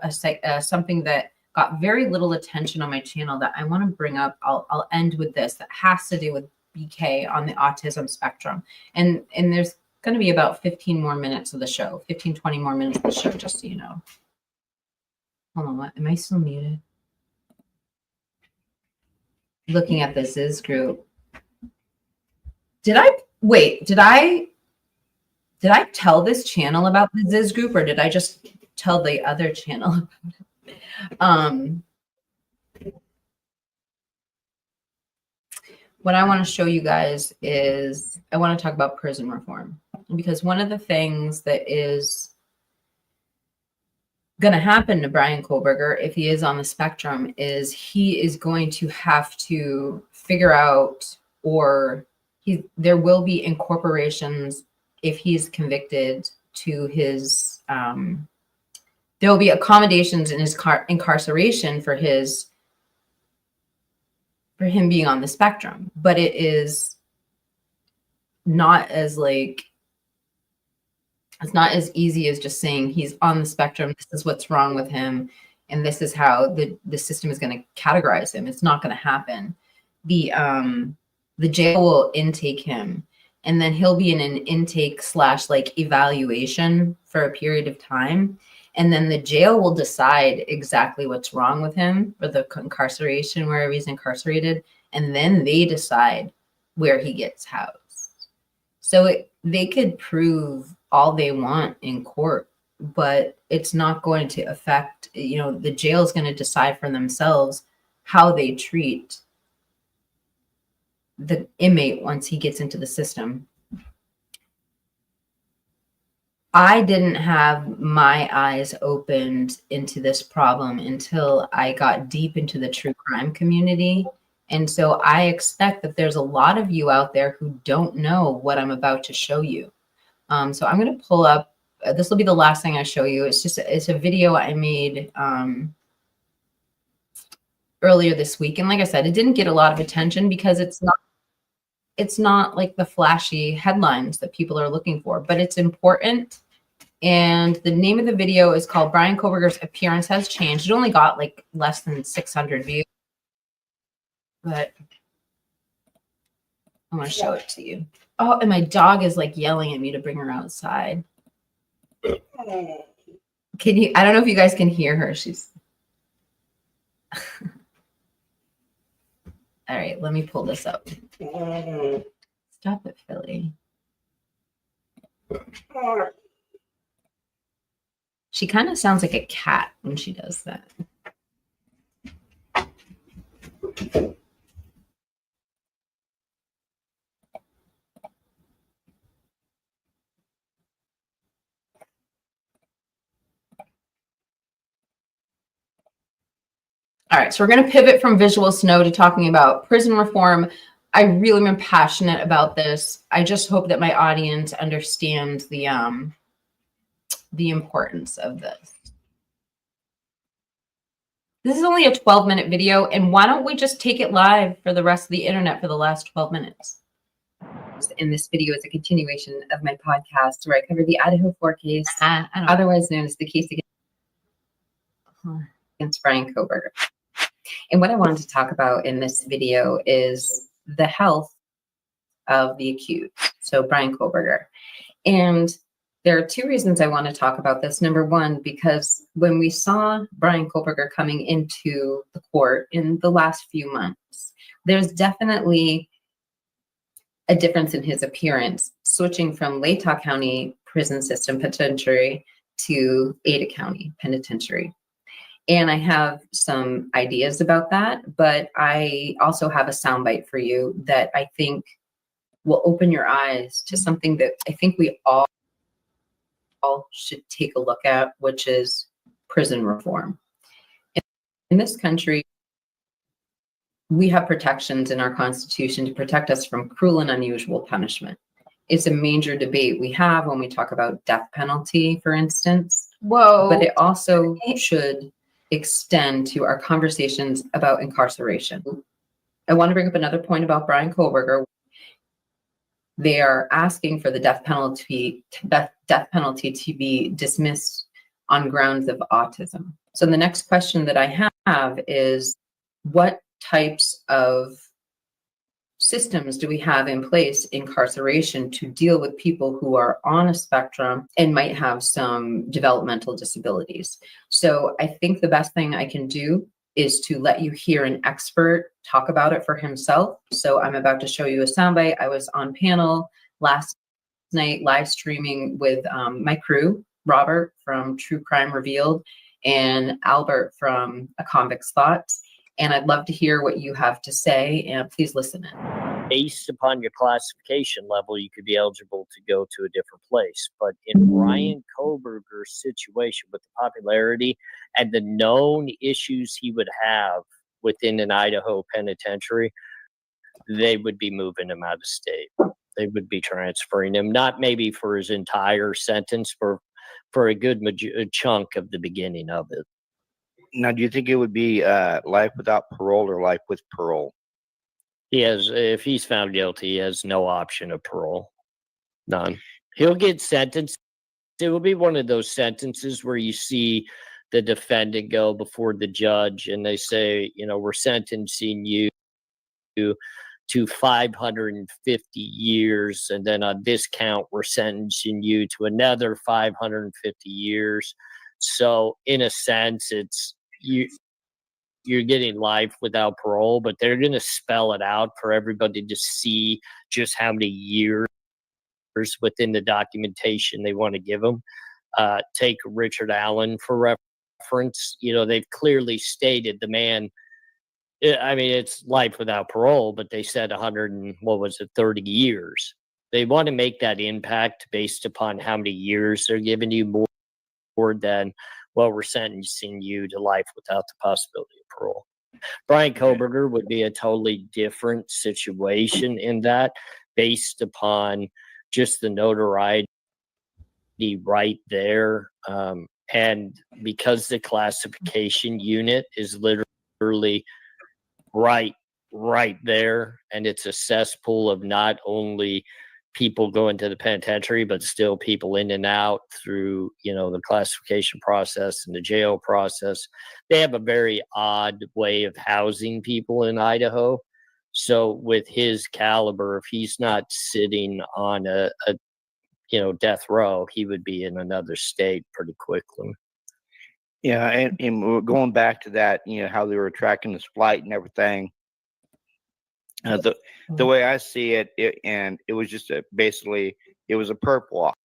something that got very little attention on my channel that I want to bring up. I'll end with this that has to do with BK on the autism spectrum. And there's going to be about 15 more minutes of the show, 15, 20 more minutes of the show, just so you know. Hold on, what? Am I still muted? Looking at the Ziz group. Did I tell this channel about the Ziz group, or did I just tell the other channel about it? What I want to show you guys is I want to talk about prison reform, because one of the things that is going to happen to Bryan Kohberger if he is on the spectrum is he is going to have to figure out, or there will be incorporations if he's convicted to his, there will be accommodations in his incarceration for him being on the spectrum, but it is not as it's not as easy as just saying he's on the spectrum. This is what's wrong with him. And this is how the system is going to categorize him. It's not going to happen. The jail will intake him. and then he'll be in an intake / like evaluation for a period of time. And then the jail will decide exactly what's wrong with him, or the incarceration, wherever he's incarcerated. And then they decide where he gets housed. So they could prove all they want in court, but it's not going to affect, the jail is going to decide for themselves how they treat the inmate once he gets into the system. I didn't have my eyes opened into this problem until I got deep into the true crime community. And so I expect that there's a lot of you out there who don't know what I'm about to show you. So I'm going to pull up, this will be the last thing I show you. It's a video I made earlier this week. And like I said, it didn't get a lot of attention because it's not like the flashy headlines that people are looking for, but it's important. And the name of the video is called Bryan Kohberger's Appearance Has Changed. It only got like less than 600 views, but I want to show it to you. Oh, and my dog is like yelling at me to bring her outside. Can you, I don't know if you guys can hear her. She's, all right, let me pull this up. Stop it, Philly. She kind of sounds like a cat when she does that. All right, so we're going to pivot from visual snow to talking about prison reform. I really am passionate about this. I just hope that my audience understands the importance of this. This is only a 12-minute video, and why don't we just take it live for the rest of the internet for the last 12 minutes? And this video is a continuation of my podcast where I cover the Idaho 4 case, otherwise known as the case against Bryan Kohberger. And what I wanted to talk about in this video is the health of the accused, so Bryan Kohberger. And there are two reasons I want to talk about this. Number one, because when we saw Bryan Kohberger coming into the court in the last few months, there's definitely a difference in his appearance, switching from Latah County Prison System Penitentiary to Ada County Penitentiary. And I have some ideas about that, but I also have a soundbite for you that I think will open your eyes to something that I think we all should take a look at, which is prison reform. In this country, we have protections in our Constitution to protect us from cruel and unusual punishment. It's a major debate we have when we talk about death penalty, for instance. Whoa! But it also should extend to our conversations about incarceration. I want to bring up another point about Bryan Kohberger. They are asking for the death penalty to be dismissed on grounds of autism. So the next question that I have is, what types of systems do we have in place in incarceration to deal with people who are on a spectrum and might have some developmental disabilities? So I think the best thing I can do is to let you hear an expert talk about it for himself. So I'm about to show you a soundbite. I was on panel last night, live streaming with my crew, Robert from True Crime Revealed and Albert from A Convict's Thoughts. And I'd love to hear what you have to say, and please listen in. Based upon your classification level, you could be eligible to go to a different place. But in Bryan Kohberger's situation, with the popularity and the known issues he would have within an Idaho penitentiary, they would be moving him out of state. They would be transferring him, not maybe for his entire sentence, for a good chunk of the beginning of it. Now, do you think it would be life without parole or life with parole? He has, if he's found guilty, he has no option of parole. None. He'll get sentenced. It will be one of those sentences where you see the defendant go before the judge and they say, you know, we're sentencing you to 550 years, and then on this count, we're sentencing you to another 550 years. So in a sense, it's you're getting life without parole, but they're going to spell it out for everybody to see just how many years within the documentation they want to give them. Take Richard Allen for reference. They've clearly stated the man, I mean, it's life without parole, but they said 30 years. They want to make that impact based upon how many years they're giving you more than, well, we're sentencing you to life without the possibility of parole. Bryan Kohberger would be a totally different situation in that, based upon just the notoriety right there. And because the classification unit is literally right there, and it's a cesspool of not only people going to the penitentiary, but still people in and out through, the classification process and the jail process. They have a very odd way of housing people in Idaho. So with his caliber, if he's not sitting on a death row, he would be in another state pretty quickly. Yeah, and going back to that, how they were tracking his flight and everything. The way I see it, it was just basically it was a perp walk.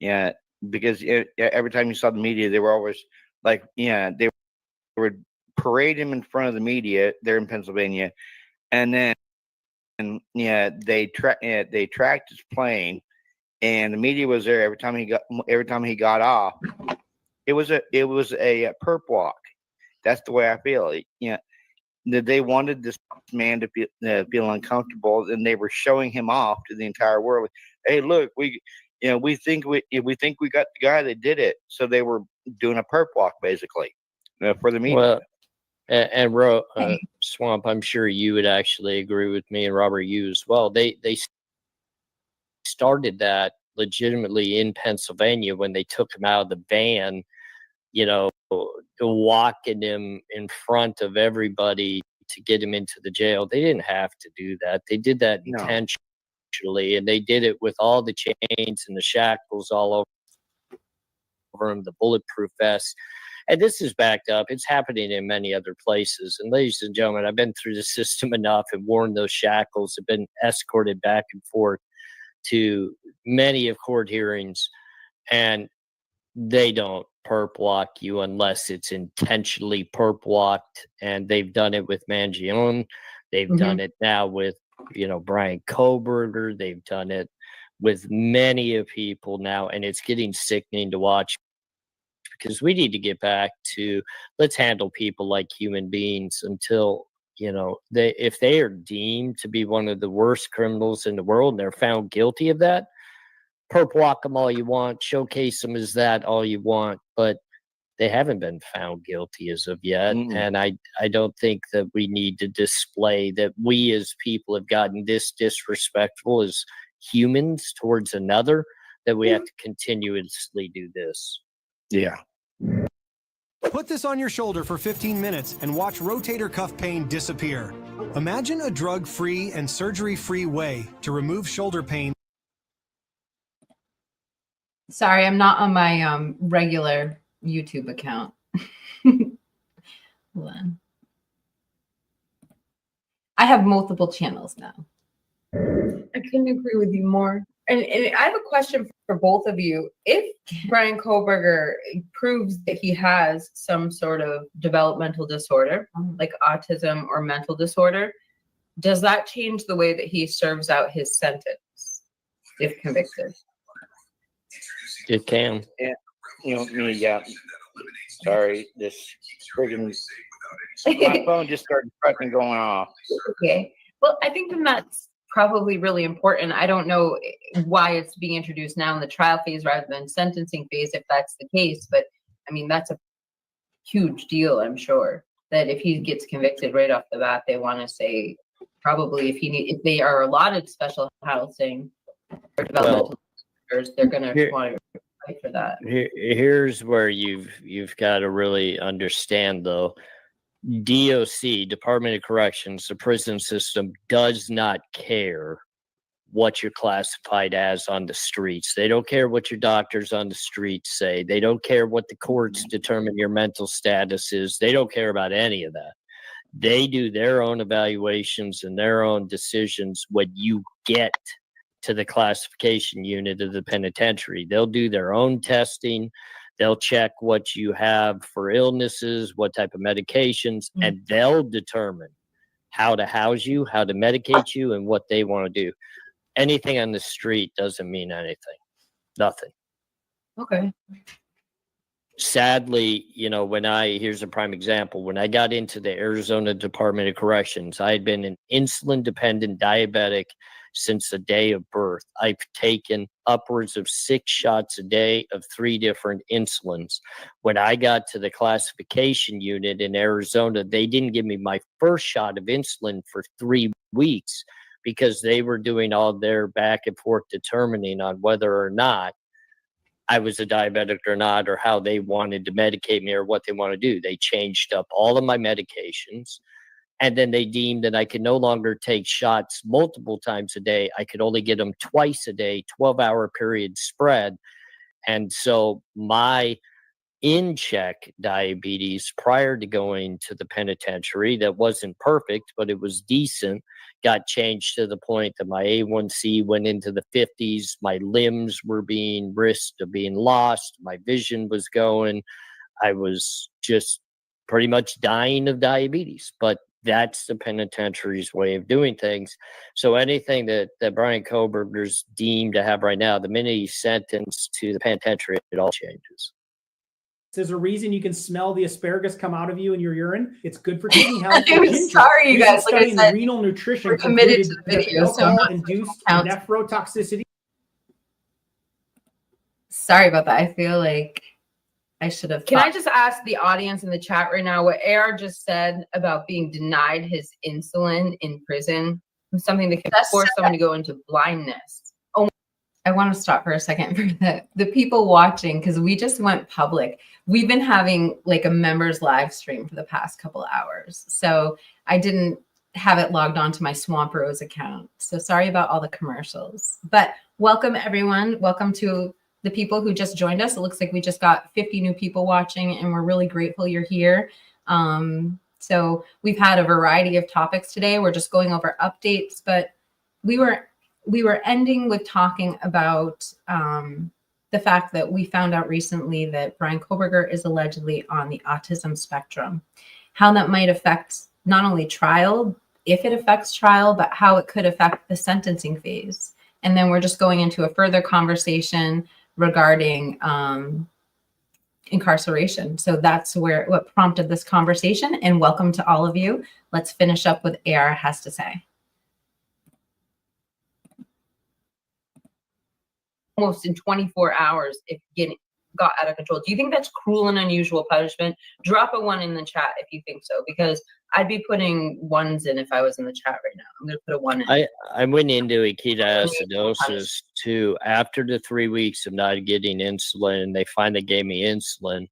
Yeah, because every time you saw the media, they were always like, they would parade him in front of the media there in Pennsylvania, and then they tracked his plane, and the media was there every time he got off. It was a perp walk. That's the way I feel. They wanted this man to feel uncomfortable, and they were showing him off to the entire world. Hey, look, we think we got the guy that did it. So they were doing a perp walk basically for the media. Well, and Swamp, I'm sure you would actually agree with me, and Robert, you as well. They started that legitimately in Pennsylvania when they took him out of the van, walking him in front of everybody to get him into the jail. They didn't have to do that. They did that intentionally, and they did it with all the chains and the shackles all over him, the bulletproof vest. And this is backed up. It's happening in many other places. And ladies and gentlemen, I've been through the system enough and worn those shackles, have been escorted back and forth to many of court hearings, and they don't perp walk you unless it's intentionally perp walked. And they've done it with Mangione. They've done it now with, Bryan Kohberger. They've done it with many of people now, and it's getting sickening to watch, because we need to get back to, let's handle people like human beings until, if they are deemed to be one of the worst criminals in the world and they're found guilty of that, perp walk them all you want, showcase them as that all you want, but they haven't been found guilty as of yet. And I don't think that we need to display that we as people have gotten this disrespectful as humans towards another, that we have to continuously do this. Yeah. Put this on your shoulder for 15 minutes and watch rotator cuff pain disappear. Imagine a drug-free and surgery-free way to remove shoulder pain. Sorry, I'm not on my regular YouTube account. Hold on. I have multiple channels now. I couldn't agree with you more. And I have a question for both of you. If Bryan Kohberger proves that he has some sort of developmental disorder, like autism or mental disorder, does that change the way that he serves out his sentence if convicted? It can. Yeah. Yeah. Sorry, this friggin' my phone just started fucking going off. Okay. Well, I think that's probably really important. I don't know why it's being introduced now in the trial phase rather than sentencing phase, if that's the case. But I mean, that's a huge deal. I'm sure that if he gets convicted right off the bat, they want to say probably if they are allotted special housing or developmental disorders, they're going to want to fight for that. Here's where you've got to really understand, though. DOC, Department of Corrections, the prison system does not care what you're classified as on the streets. They don't care what your doctors on the streets say. They don't care what the courts determine your mental status is. They don't care about any of that. They do their own evaluations and their own decisions when you get to the classification unit of the penitentiary. They'll do their own testing. They'll check what you have for illnesses, what type of medications, and they'll determine how to house you, how to medicate you, and what they want to do. Anything on the street doesn't mean anything. Nothing. Okay. Sadly, here's a prime example. When I got into the Arizona Department of Corrections, I had been an insulin-dependent diabetic since the day of birth. I've taken upwards of 6 shots a day of 3 different insulins. When I got to the classification unit in Arizona, they didn't give me my first shot of insulin for 3 weeks because they were doing all their back and forth determining on whether or not I was a diabetic or not, or how they wanted to medicate me or what they want to do. They changed up all of my medications. And then they deemed that I could no longer take shots multiple times a day. I could only get them twice a day, 12-hour period spread. And so my in-check diabetes prior to going to the penitentiary, that wasn't perfect, but it was decent, got changed to the point that my A1C went into the 50s. My limbs were being risked of being lost. My vision was going. I was just pretty much dying of diabetes. But that's the penitentiary's way of doing things. So anything that Bryan Kohberger's deemed to have right now, the minute he's sentenced to the penitentiary, it all changes. There's a reason you can smell the asparagus come out of you in your urine. It's good for kidney health. I'm sorry, you guys. Like I said, renal nutrition we're committed to the video, so induced nephrotoxicity. Sorry about that. I feel like I should have. Can I just ask the audience in the chat right now what AR just said about being denied his insulin in prison was something that could force someone to go into blindness? Oh, I want to stop for a second for the people watching, because we just went public. We've been having like a members live stream for the past couple of hours. So I didn't have it logged on to my Swamp Rose account. So sorry about all the commercials. But welcome, everyone. Welcome to the people who just joined us. It looks like we just got 50 new people watching, and we're really grateful you're here. So we've had a variety of topics today. We're just going over updates, but we were ending with talking about the fact that we found out recently that Bryan Kohberger is allegedly on the autism spectrum, how that might affect not only trial, if it affects trial, but how it could affect the sentencing phase. And then we're just going into a further conversation regarding incarceration. So that's what prompted this conversation. And welcome to all of you. Let's finish up with AR has to say. Almost in 24 hours, if getting got out of control. Do you think that's cruel and unusual punishment? Drop a 1 in the chat if you think so, because I'd be putting 1s in if I was in the chat right now. I'm going to put a 1 in. I went into ketoacidosis too. After the 3 weeks of not getting insulin, they finally gave me insulin.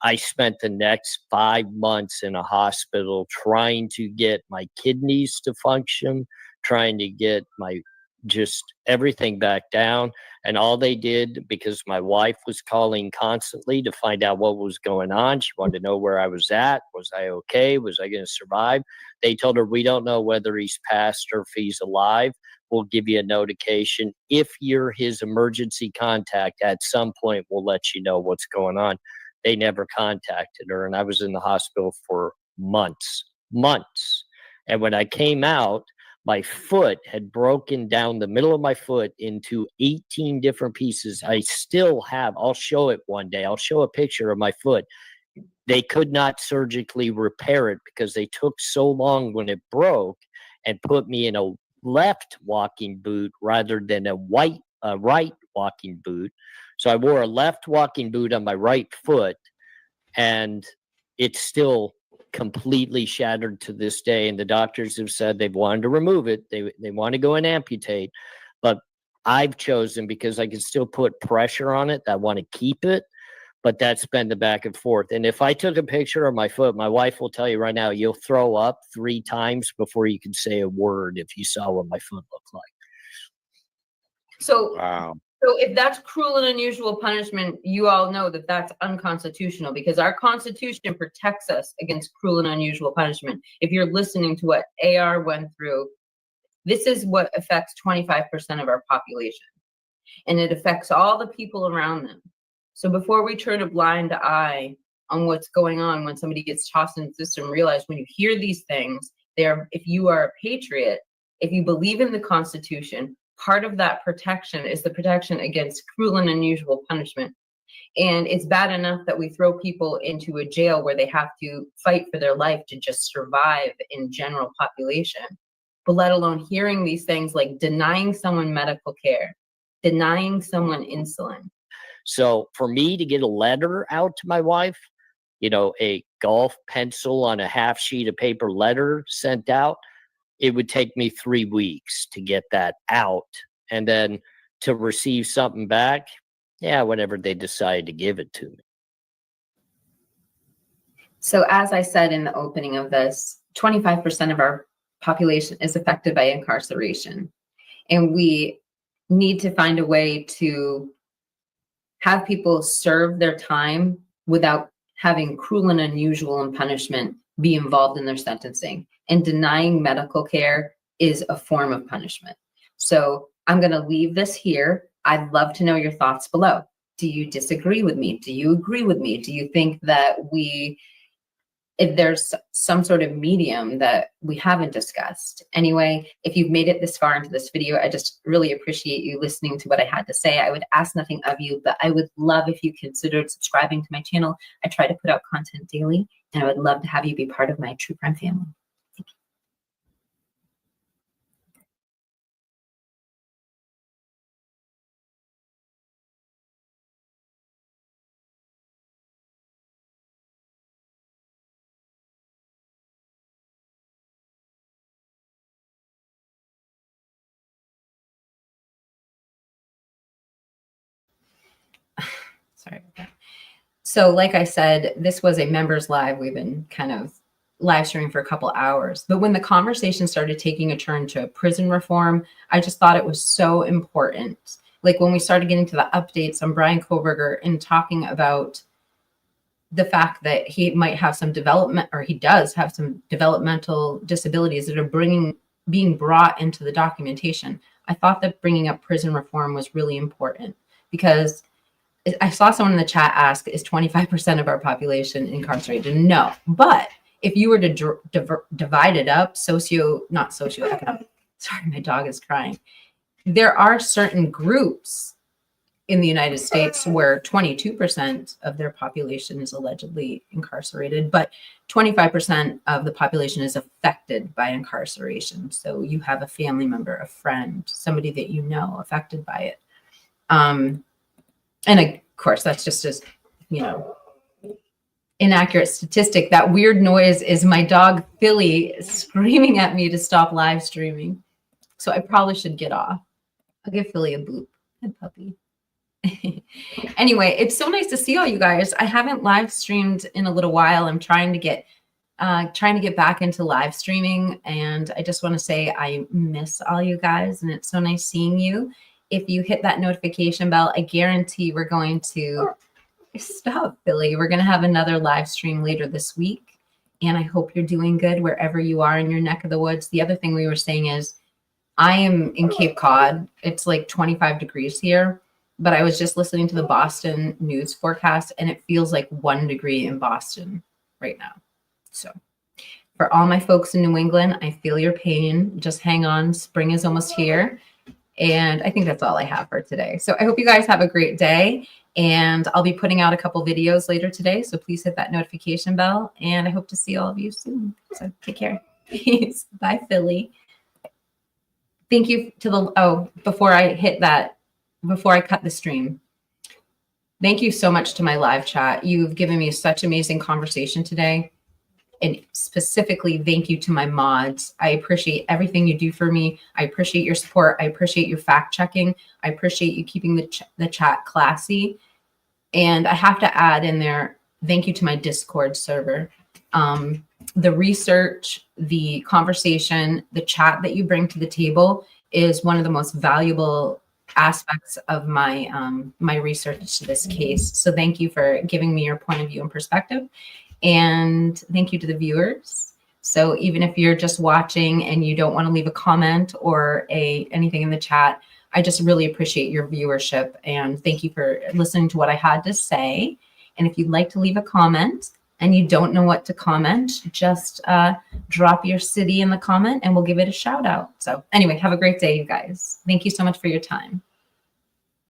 I spent the next 5 months in a hospital trying to get my kidneys to function, trying to get my just everything back down. And all they did, because my wife was calling constantly to find out what was going on, she wanted to know where I was at. Was I okay? Was I going to survive? They told her, we don't know whether he's passed or if he's alive. We'll give you a notification. If you're his emergency contact, at some point, we'll let you know what's going on. They never contacted her. And I was in the hospital for months. And when I came out, my foot had broken down the middle of my foot into 18 different pieces. I still have, I'll show it one day. I'll show a picture of my foot. They could not surgically repair it because they took so long when it broke and put me in a left walking boot rather than a right walking boot. So I wore a left walking boot on my right foot, and it's still completely shattered to this day. And the doctors have said they've wanted to remove it. They want to go and amputate, but I've chosen, because I can still put pressure on it, I want to keep it. But that's been the back and forth. And if I took a picture of my foot, my wife will tell you right now, you'll throw up 3 times before you can say a word if you saw what my foot looked like. So, Wow. so if that's cruel and unusual punishment, you all know that that's unconstitutional because our Constitution protects us against cruel and unusual punishment. If you're listening to what AR went through, this is what affects 25% of our population, and it affects all the people around them. So before we turn a blind eye on what's going on when somebody gets tossed in the system, realize when you hear these things, if you are a patriot, if you believe in the Constitution, part of that protection is the protection against cruel and unusual punishment. And it's bad enough that we throw people into a jail where they have to fight for their life to just survive in general population. But let alone hearing these things like denying someone medical care, denying someone insulin. So for me to get a letter out to my wife, a golf pencil on a half sheet of paper letter sent out, it would take me 3 weeks to get that out. And then to receive something back, whenever they decide to give it to me. So as I said in the opening of this, 25% of our population is affected by incarceration. And we need to find a way to have people serve their time without having cruel and unusual and punishment be involved in their sentencing. And denying medical care is a form of punishment. So I'm going to leave this here. I'd love to know your thoughts below. Do you disagree with me? Do you agree with me? Do you think that if there's some sort of medium that we haven't discussed? Anyway, if you've made it this far into this video, I just really appreciate you listening to what I had to say. I would ask nothing of you, but I would love if you considered subscribing to my channel. I try to put out content daily, and I would love to have you be part of my True Crime family. Thank you. Sorry about that. So like I said, this was a members live. We've been kind of live streaming for a couple hours. But when the conversation started taking a turn to prison reform, I just thought it was so important. Like when we started getting to the updates on Bryan Kohberger and talking about the fact that he might have some development, or he does have some developmental disabilities that are being brought into the documentation. I thought that bringing up prison reform was really important because I saw someone in the chat ask, is 25% of our population incarcerated? No, but if you were to divide it up, not socioeconomic, sorry, my dog is crying. There are certain groups in the United States where 22% of their population is allegedly incarcerated, but 25% of the population is affected by incarceration. So you have a family member, a friend, somebody that you know affected by it. And of course, that's just as, inaccurate statistic. That weird noise is my dog, Philly, screaming at me to stop live streaming. So I probably should get off. I'll give Philly a boop. Good puppy. Anyway, it's so nice to see all you guys. I haven't live streamed in a little while. I'm trying to get back into live streaming. And I just want to say I miss all you guys. And it's so nice seeing you. If you hit that notification bell, I guarantee we're going to stop, Billy. We're going to have another live stream later this week. And I hope you're doing good wherever you are in your neck of the woods. The other thing we were saying is I am in Cape Cod. It's like 25 degrees here, but I was just listening to the Boston news forecast and it feels like 1 degree in Boston right now. So for all my folks in New England, I feel your pain. Just hang on. Spring is almost here. And I think that's all I have for today. So I hope you guys have a great day. And I'll be putting out a couple videos later today. So please hit that notification bell. And I hope to see all of you soon. So take care. Peace. Bye, Philly. Thank you to before I cut the stream. Thank you so much to my live chat. You've given me such amazing conversation today. And specifically, thank you to my mods. I appreciate everything you do for me. I appreciate your support. I appreciate your fact checking. I appreciate you keeping the chat classy. And I have to add in there, thank you to my Discord server. The research, the conversation, the chat that you bring to the table is one of the most valuable aspects of my my research to this case. So thank you for giving me your point of view and perspective. And thank you to the viewers. So even if you're just watching and you don't want to leave a comment or anything in the chat, I just really appreciate your viewership, and thank you for listening to what I had to say. And if you'd like to leave a comment and you don't know what to comment, just drop your city in the comment and we'll give it a shout out. So anyway, have a great day, you guys. Thank you so much for your time.